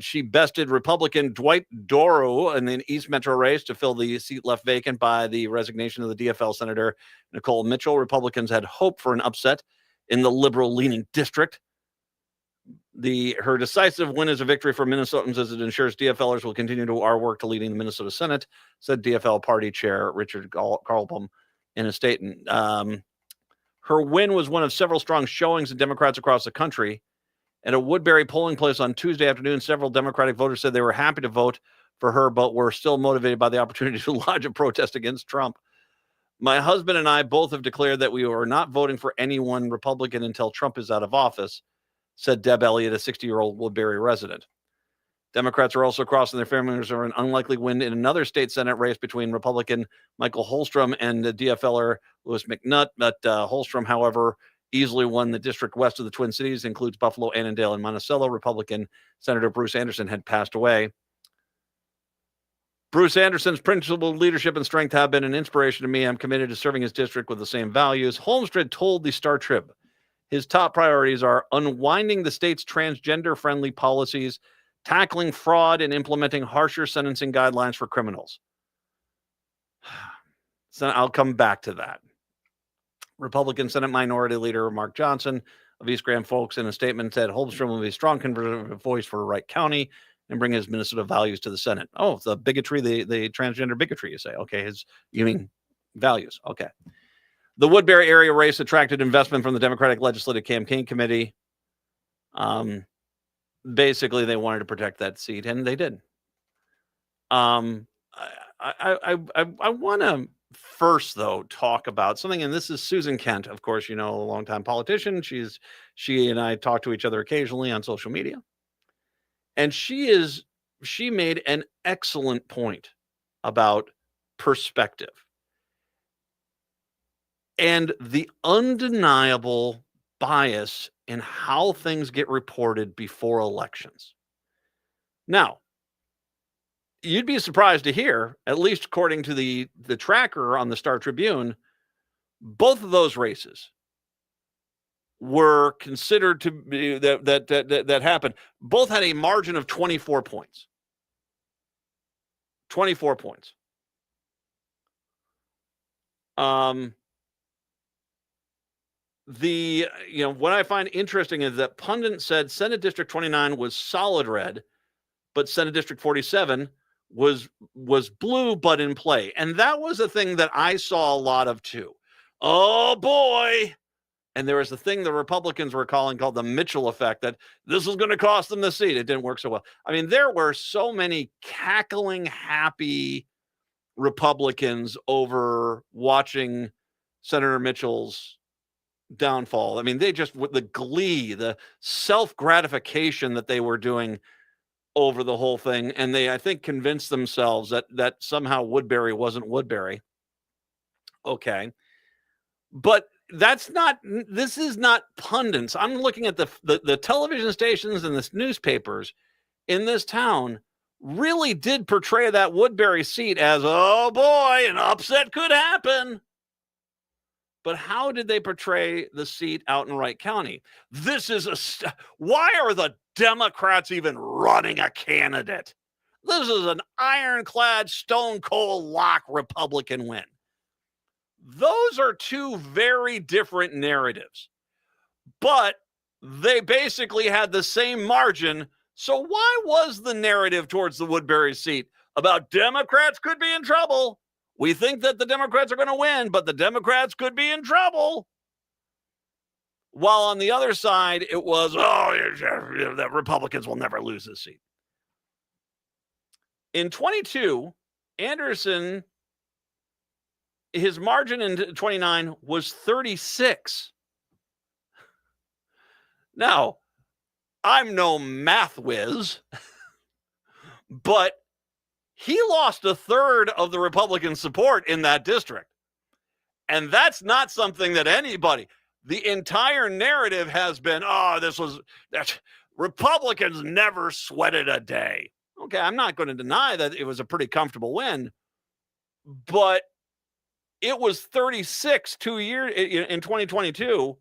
she bested Republican Dwight Doru in the East Metro race to fill the seat left vacant by the resignation of the DFL Senator Nicole Mitchell. Republicans had hoped for an upset in the liberal-leaning district. Her decisive win is a victory for Minnesotans as it ensures DFLers will continue to our work to leading the Minnesota Senate, said DFL Party Chair Richard Carlbaum in a statement. Her win was one of several strong showings of Democrats across the country. At a Woodbury polling place on Tuesday afternoon, several Democratic voters said they were happy to vote for her, but were still motivated by the opportunity to lodge a protest against Trump. My husband and I both have declared that we are not voting for anyone Republican until Trump is out of office, said Deb Elliott, a 60-year-old Woodbury resident. Democrats are also crossing their fingers over an unlikely win in another state Senate race between Republican Michael Holstrom and the DFLer Louis McNutt. But Holstrom, however, easily won the district west of the Twin Cities, includes Buffalo, Annandale, and Monticello. Republican Senator Bruce Anderson had passed away. Bruce Anderson's principled leadership and strength have been an inspiration to me. I'm committed to serving his district with the same values. Holmstred told the Star Trib his top priorities are unwinding the state's transgender-friendly policies, tackling fraud, and implementing harsher sentencing guidelines for criminals. So I'll come back to that. Republican Senate Minority Leader Mark Johnson of East Grand Forks in a statement said Holmstrom will be a strong conservative voice for Wright County and bring his Minnesota values to the Senate. Oh, the bigotry, the transgender bigotry, you say. Okay, you mean values. Okay. The Woodbury area race attracted investment from the Democratic Legislative Campaign Committee. Basically, they wanted to protect that seat, and they did. I want to first, though, talk about something, and this is Susan Kent, of course, a longtime politician. She and I talk to each other occasionally on social media, and she is she made an excellent point about perspective and the undeniable bias in how things get reported before elections. Now, you'd be surprised to hear, at least according to the tracker on the Star Tribune, both of those races were considered to be that happened. Both had a margin of 24 points. 24 points. What I find interesting is that pundit said Senate District 29 was solid red, but Senate District 47 was blue but in play. And that was a thing that I saw a lot of too. Oh boy. And there was the thing the Republicans were calling called the Mitchell effect, that this is going to cost them the seat. It didn't work so well. I mean, there were so many cackling, happy Republicans over watching Senator Mitchell's downfall. I mean, they just, with the glee, the self-gratification that they were doing over the whole thing. And they, I think, convinced themselves that somehow Woodbury wasn't Woodbury. Okay. But this is not pundits. I'm looking at the television stations and the newspapers in this town really did portray that Woodbury seat as, oh boy, an upset could happen. But how did they portray the seat out in Wright County? Why are the Democrats even running a candidate? This is an ironclad, stone cold lock Republican win. Those are two very different narratives, but they basically had the same margin. So why was the narrative towards the Woodbury seat about Democrats could be in trouble? We think that the Democrats are going to win, but the Democrats could be in trouble. While on the other side, it was, the Republicans will never lose this seat. In 22, Anderson, his margin in 29 was 36. Now, I'm no math whiz, but he lost a third of the Republican support in that district. And that's not something that anybody, the entire narrative has been, that Republicans never sweated a day. Okay, I'm not going to deny that it was a pretty comfortable win, but it was 36 2 years in 2022.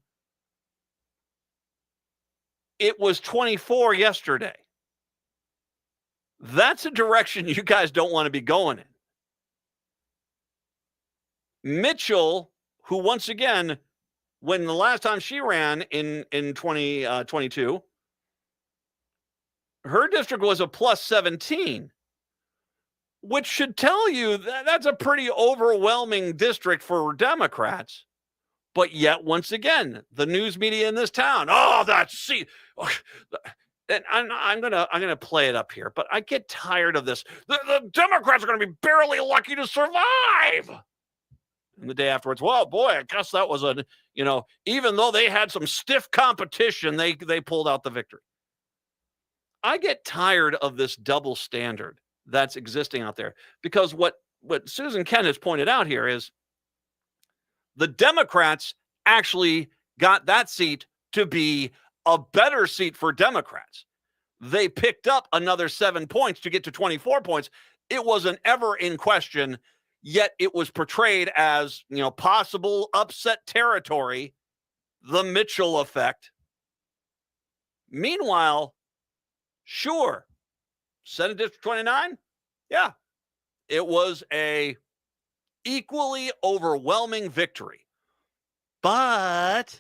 It was 24 yesterday. That's a direction you guys don't want to be going in. Mitchell, who once again, when the last time she ran in 2022, her district was a plus 17, which should tell you that that's a pretty overwhelming district for Democrats. But yet, once again, the news media in this town, and I'm gonna play it up here, but I get tired of this. The Democrats are gonna be barely lucky to survive. And the day afterwards, well, boy, I guess that was even though they had some stiff competition, they pulled out the victory. I get tired of this double standard that's existing out there, because what Susan Kent has pointed out here is the Democrats actually got that seat to be a better seat for Democrats. They picked up another 7 points to get to 24 points. It wasn't ever in question, yet it was portrayed as, possible upset territory, the Mitchell effect. Meanwhile, sure, Senate District 29, yeah, it was a equally overwhelming victory. But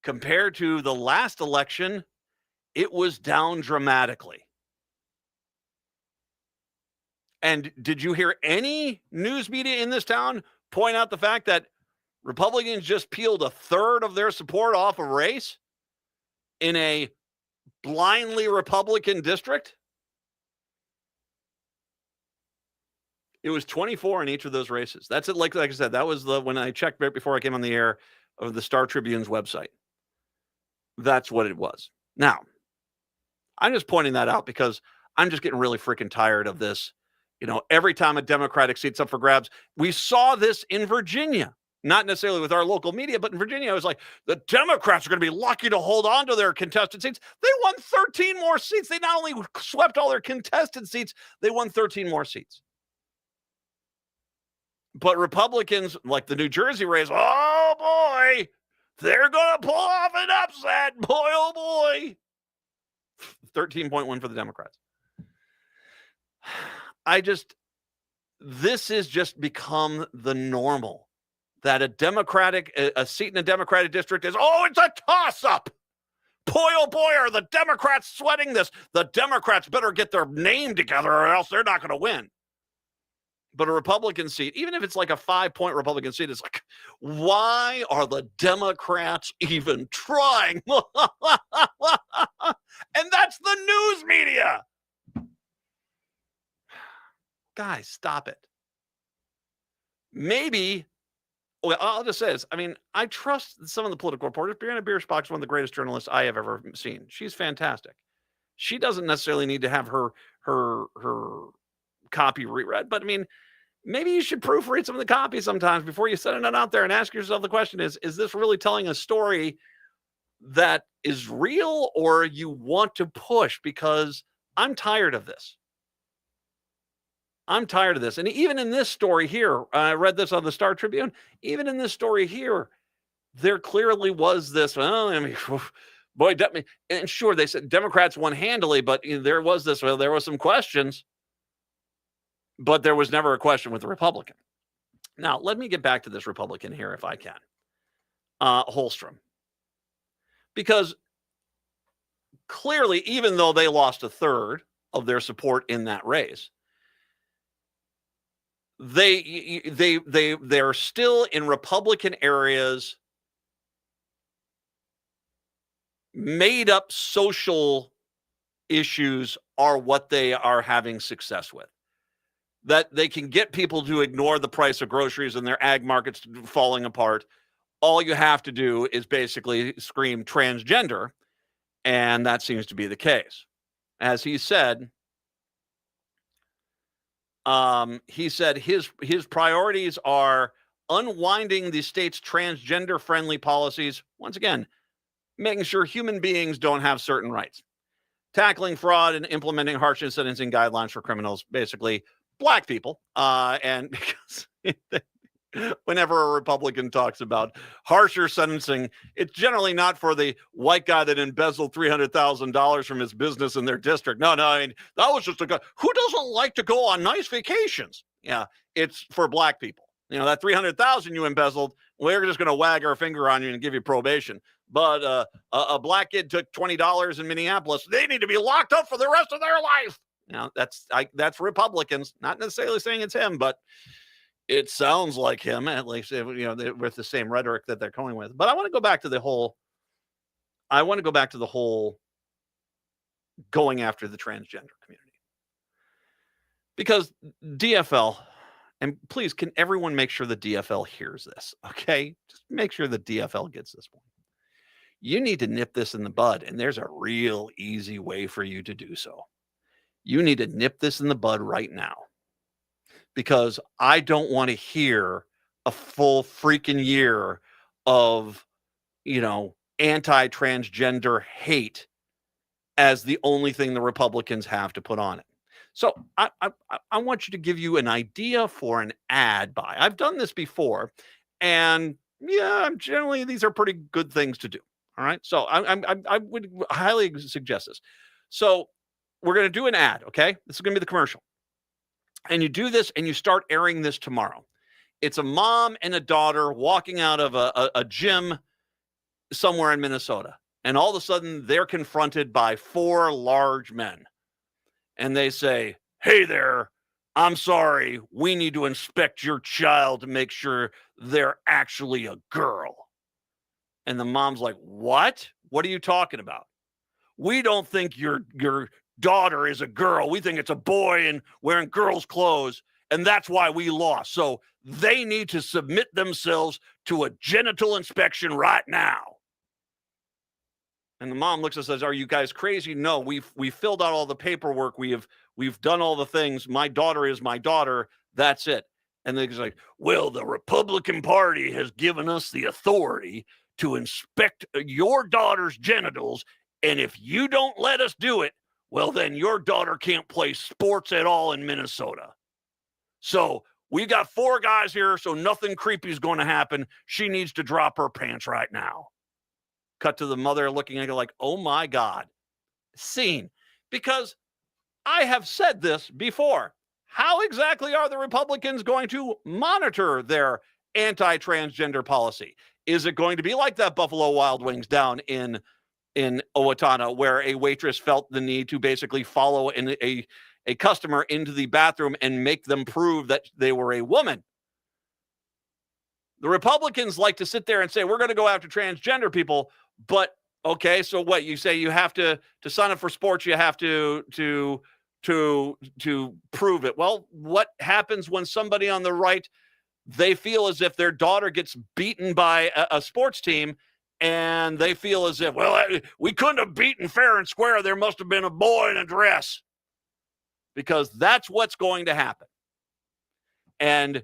compared to the last election, it was down dramatically. And did you hear any news media in this town point out the fact that Republicans just peeled a third of their support off a race in a blindly Republican district? It was 24 in each of those races. That's it. Like I said, that was when I checked right before I came on the air of the Star Tribune's website. That's what it was. Now, I'm just pointing that out because I'm just getting really freaking tired of this. Every time a Democratic seat's up for grabs, we saw this in Virginia, not necessarily with our local media, but in Virginia, it was like the Democrats are going to be lucky to hold on to their contested seats. They won 13 more seats. They not only swept all their contested seats, they won 13 more seats. But Republicans, like the New Jersey race, oh boy, they're going to pull off an upset. Boy, oh boy. 13.1 for the Democrats. This has just become the normal, that a seat in a Democratic district is, it's a toss-up. Boy, oh boy, are the Democrats sweating this. The Democrats better get their name together or else they're not going to win. But a Republican seat, even if it's like a 5-point Republican seat, it's like, why are the Democrats even trying? And that's the news media. Guys, stop it. Maybe, I'll just say this. I mean, I trust some of the political reporters. Brianna Bierschbach is one of the greatest journalists I have ever seen. She's fantastic. She doesn't necessarily need to have her copy reread, but I mean, maybe you should proofread some of the copy sometimes before you send it out there and ask yourself the question, is this really telling a story that is real or you want to push? Because I'm tired of this. I'm tired of this. And even in this story here, I read this on the Star Tribune, even in this story here, there clearly was this, and sure, they said Democrats won handily, but there was there was some questions, but there was never a question with the Republican. Now, let me get back to this Republican here if I can. Holstrom. Because clearly, even though they lost a third of their support in that race, they're still in Republican areas, made up social issues are what they are having success with. That they can get people to ignore the price of groceries and their ag markets falling apart. All you have to do is basically scream transgender, and that seems to be the case. As he said, his priorities are unwinding the state's transgender-friendly policies. Once again, making sure human beings don't have certain rights. Tackling fraud and implementing harsher sentencing guidelines for criminals, basically black people. And because whenever a Republican talks about harsher sentencing, it's generally not for the white guy that embezzled $300,000 from his business in their district. No, I mean, that was just a guy who doesn't like to go on nice vacations. Yeah, it's for black people. That $300,000 you embezzled, we're just going to wag our finger on you and give you probation. But a black kid took $20 in Minneapolis. They need to be locked up for the rest of their life. That's Republicans. Not necessarily saying it's him, but it sounds like him, at least, with the same rhetoric that they're going with. But I want to go back to the whole going after the transgender community. Because DFL, and please, can everyone make sure the DFL hears this, okay? Just make sure the DFL gets this point. You need to nip this in the bud, and there's a real easy way for you to do so. You need to nip this in the bud right now. Because I don't want to hear a full freaking year of, anti-transgender hate as the only thing the Republicans have to put on it. So I want to give you an idea for an ad buy. I've done this before, and generally these are pretty good things to do. All right, so I would highly suggest this. So we're going to do an ad. Okay, this is going to be the commercial. And you do this and you start airing this tomorrow. It's a mom and a daughter walking out of a gym somewhere in Minnesota. And all of a sudden they're confronted by 4 large men. And they say, "Hey there, I'm sorry. We need to inspect your child to make sure they're actually a girl." And the mom's like, "What? What are you talking about? We don't think your daughter is a girl. We think it's a boy and wearing girls' clothes, and that's why we lost. So they need to submit themselves to a genital inspection right now." And the mom looks and says, "Are you guys crazy?" No, we filled out all the paperwork. We've done all the things. My daughter is my daughter. That's it. And they're like, "Well, the Republican Party has given us the authority to inspect your daughter's genitals. And if you don't let us do it, well, then your daughter can't play sports at all in Minnesota. So we got 4 guys here, so nothing creepy is going to happen. She needs to drop her pants right now." Cut to the mother looking at it like, oh my God. Scene. Because I have said this before. How exactly are the Republicans going to monitor their anti-transgender policy? Is it going to be like that Buffalo Wild Wings down in Owatonna, where a waitress felt the need to basically follow a customer into the bathroom and make them prove that they were a woman? The Republicans like to sit there and say, we're going to go after transgender people, but okay, so what? You say you have to sign up for sports, you have to prove it. Well, what happens when somebody on the right, they feel as if their daughter gets beaten by a sports team, and they feel as if, well, we couldn't have beaten fair and square. There must have been a boy in a dress. Because that's what's going to happen. And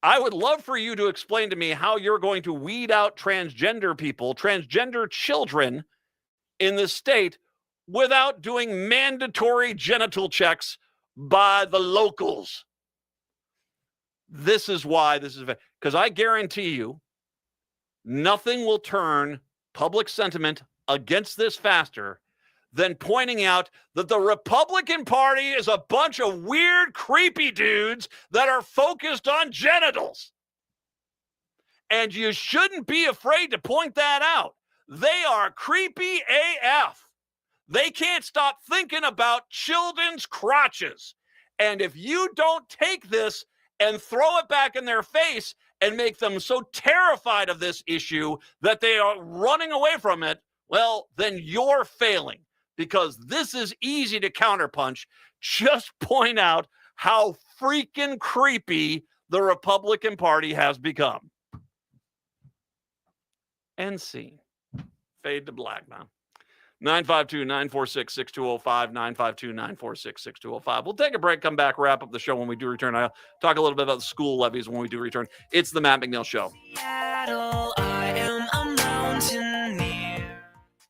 I would love for you to explain to me how you're going to weed out transgender people, transgender children in the state without doing mandatory genital checks by the locals. This is why this is, because I guarantee you nothing will turn public sentiment against this faster than pointing out that the Republican Party is a bunch of weird, creepy dudes that are focused on genitals. And you shouldn't be afraid to point that out. They are creepy AF. They can't stop thinking about children's crotches. And if you don't take this and throw it back in their face and make them so terrified of this issue that they are running away from it, well, then you're failing. Because this is easy to counterpunch. Just point out how freaking creepy the Republican Party has become. End scene. Fade to black now. 952-946-6205, 952-946-6205. We'll take a break, come back, wrap up the show when we do return. I'll talk a little bit about the school levies when we do return. It's the Matt McNeil Show. Seattle, I am a mountaineer.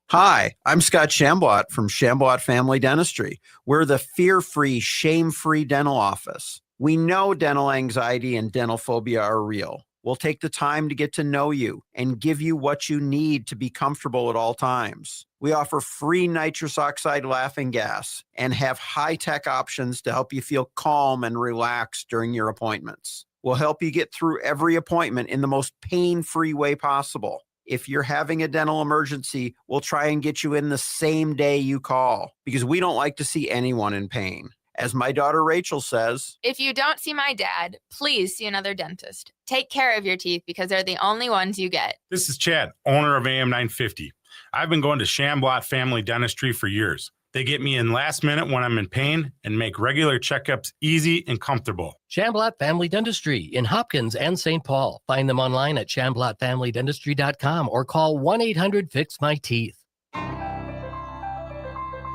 Hi, I'm Scott Shambot from Shambot Family Dentistry. We're the fear-free, shame-free dental office. We know dental anxiety and dental phobia are real. We'll take the time to get to know you and give you what you need to be comfortable at all times. We offer free nitrous oxide laughing gas and have high-tech options to help you feel calm and relaxed during your appointments. We'll help you get through every appointment in the most pain-free way possible. If you're having a dental emergency, we'll try and get you in the same day you call because we don't like to see anyone in pain. As my daughter Rachel says, if you don't see my dad, please see another dentist. Take care of your teeth because they're the only ones you get. This is Chad, owner of AM 950. I've been going to Shambot Family Dentistry for years. They get me in last minute when I'm in pain and make regular checkups easy and comfortable. Shambot Family Dentistry in Hopkins and St. Paul. Find them online at shamblotfamilydentistry.com or call 1-800-FIX-MY-TEETH.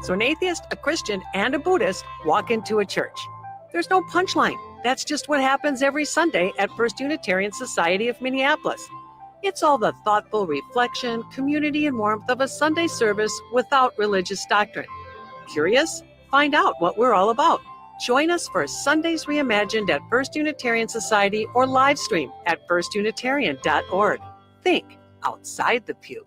So an atheist, a Christian, and a Buddhist walk into a church. There's no punchline. That's just what happens every Sunday at First Unitarian Society of Minneapolis. It's all the thoughtful reflection, community, and warmth of a Sunday service without religious doctrine. Curious? Find out what we're all about. Join us for Sundays Reimagined at First Unitarian Society or live stream at firstunitarian.org. Think outside the pew.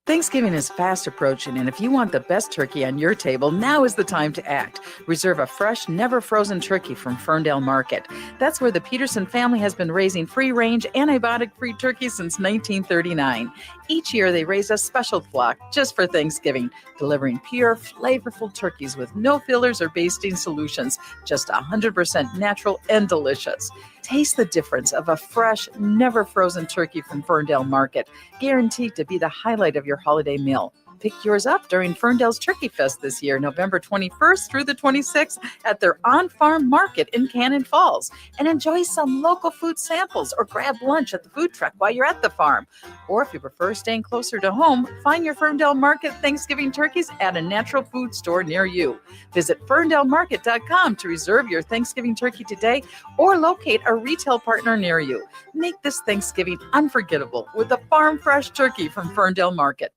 Thanksgiving is fast approaching, and if you want the best turkey on your table, now is the time to act. Reserve a fresh, never frozen turkey from Ferndale Market. That's where the Peterson family has been raising free-range, antibiotic-free turkeys since 1939. Each year, they raise a special flock just for Thanksgiving, delivering pure, flavorful turkeys with no fillers or basting solutions, just 100% natural and delicious. Taste the difference of a fresh, never frozen turkey from Ferndale Market, guaranteed to be the highlight of your holiday meal. Pick yours up during Ferndale's Turkey Fest this year, November 21st through the 26th at their on-farm market in Cannon Falls. And enjoy some local food samples or grab lunch at the food truck while you're at the farm. Or if you prefer staying closer to home, find your Ferndale Market Thanksgiving turkeys at a natural food store near you. Visit ferndalemarket.com to reserve your Thanksgiving turkey today or locate a retail partner near you. Make this Thanksgiving unforgettable with a farm fresh turkey from Ferndale Market.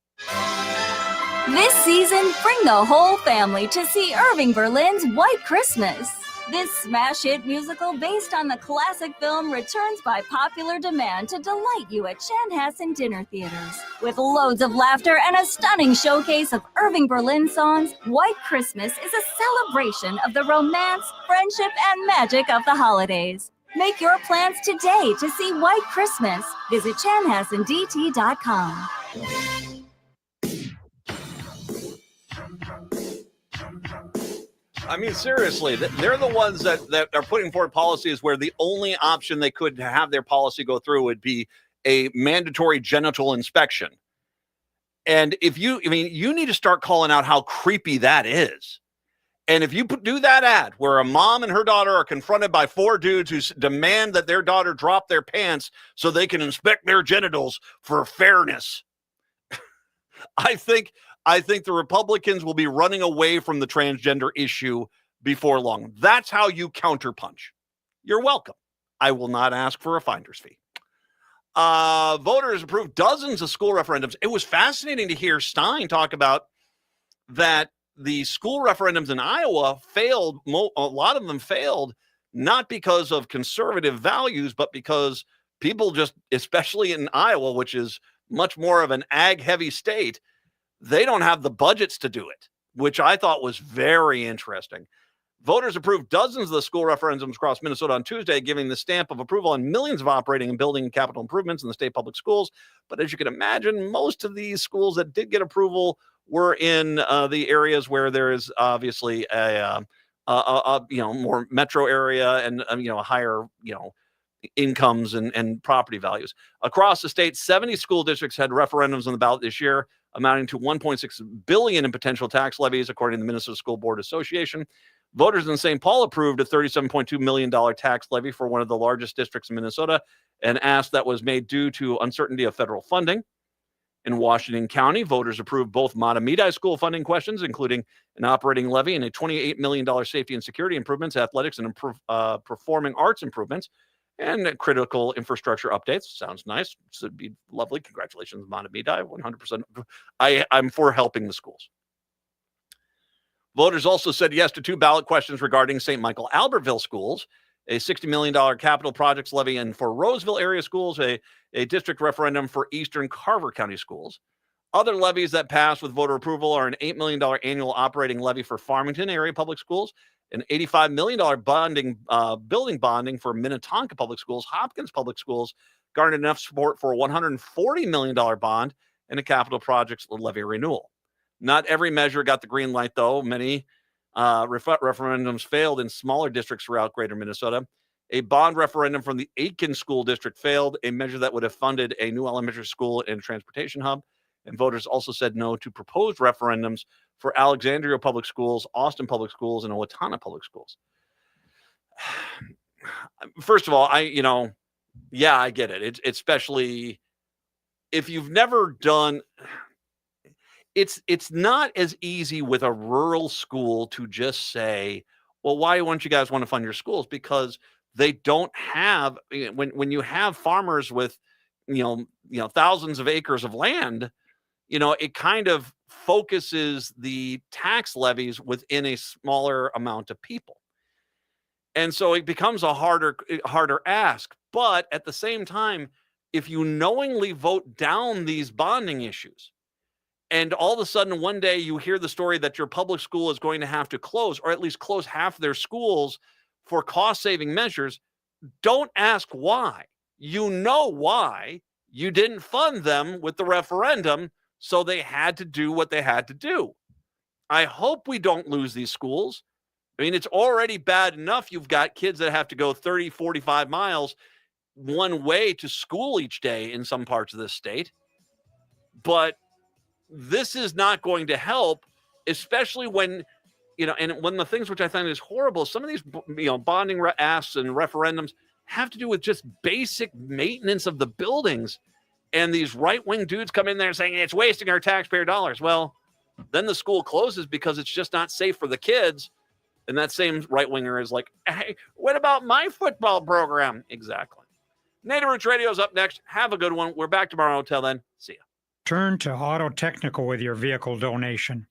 This season, bring the whole family to see Irving Berlin's White Christmas. This smash hit musical based on the classic film returns by popular demand to delight you at Chanhassen dinner theaters. With loads of laughter and a stunning showcase of Irving Berlin songs, White Christmas is a celebration of the romance, friendship, and magic of the holidays. Make your plans today to see White Christmas. Visit chanhassendt.com. I mean, seriously, they're the ones that are putting forward policies where the only option they could have their policy go through would be a mandatory genital inspection. And you need to start calling out how creepy that is. And if you do that ad where a mom and her daughter are confronted by 4 dudes who demand that their daughter drop their pants so they can inspect their genitals for fairness, I think the Republicans will be running away from the transgender issue before long. That's how you counterpunch. You're welcome. I will not ask for a finder's fee. Voters approved dozens of school referendums. It was fascinating to hear Stein talk about that the school referendums in Iowa failed. A lot of them failed, not because of conservative values, but because people just, especially in Iowa, which is much more of an ag-heavy state, they don't have the budgets to do it, which I thought was very interesting. Voters approved dozens of the school referendums across Minnesota on Tuesday, giving the stamp of approval on millions of operating and building and capital improvements in the state public schools. But as you can imagine, most of these schools that did get approval were in the areas where there is obviously a more metro area and higher incomes and property values. Across the state, 70 school districts had referendums on the ballot this year, amounting to $1.6 billion in potential tax levies, according to the Minnesota School Board Association. Voters in St. Paul approved a $37.2 million tax levy for one of the largest districts in Minnesota, and asked that was made due to uncertainty of federal funding. In Washington County, voters approved both Matamidi school funding questions, including an operating levy and a $28 million safety and security improvements, athletics, and performing arts improvements, and critical infrastructure updates. Sounds nice. This would be lovely. Congratulations, Matamidi. 100%. I'm for helping the schools. Voters also said yes to 2 ballot questions regarding St. Michael Albertville schools, a $60 million capital projects levy, and for Roseville area schools, a district referendum for Eastern Carver County schools. Other levies that passed with voter approval are an $8 million annual operating levy for Farmington area public schools, an $85 million building bonding for Minnetonka Public Schools. Hopkins Public Schools garnered enough support for a $140 million bond and a capital projects levy renewal. Not every measure got the green light, though. Many referendums failed in smaller districts throughout greater Minnesota. A bond referendum from the Aitkin School District failed, a measure that would have funded a new elementary school and transportation hub. And voters also said no to proposed referendums for Alexandria Public Schools, Austin Public Schools, and Owatonna Public Schools. First of all, I get it. It's especially if you've never done. It's not as easy with a rural school to just say, well, why don't you guys want to fund your schools? Because they don't have, when you have farmers with, thousands of acres of land, it kind of focuses the tax levies within a smaller amount of people. And so it becomes a harder ask. But at the same time, if you knowingly vote down these bonding issues, and all of a sudden one day you hear the story that your public school is going to have to close, or at least close half their schools for cost-saving measures, don't ask why. You know why. You didn't fund them with the referendum, so they had to do what they had to do. I hope we don't lose these schools. I mean, it's already bad enough you've got kids that have to go 30, 45 miles one way to school each day in some parts of this state. But this is not going to help, especially when, and one of the things which I find is horrible, some of these, bonding asks and referendums have to do with just basic maintenance of the buildings. And these right-wing dudes come in there saying it's wasting our taxpayer dollars. Well, then the school closes because it's just not safe for the kids. And that same right-winger is like, hey, what about my football program? Exactly. Native Roots Radio is up next. Have a good one. We're back tomorrow. Till then, see ya. Turn to Auto Technical with your vehicle donation.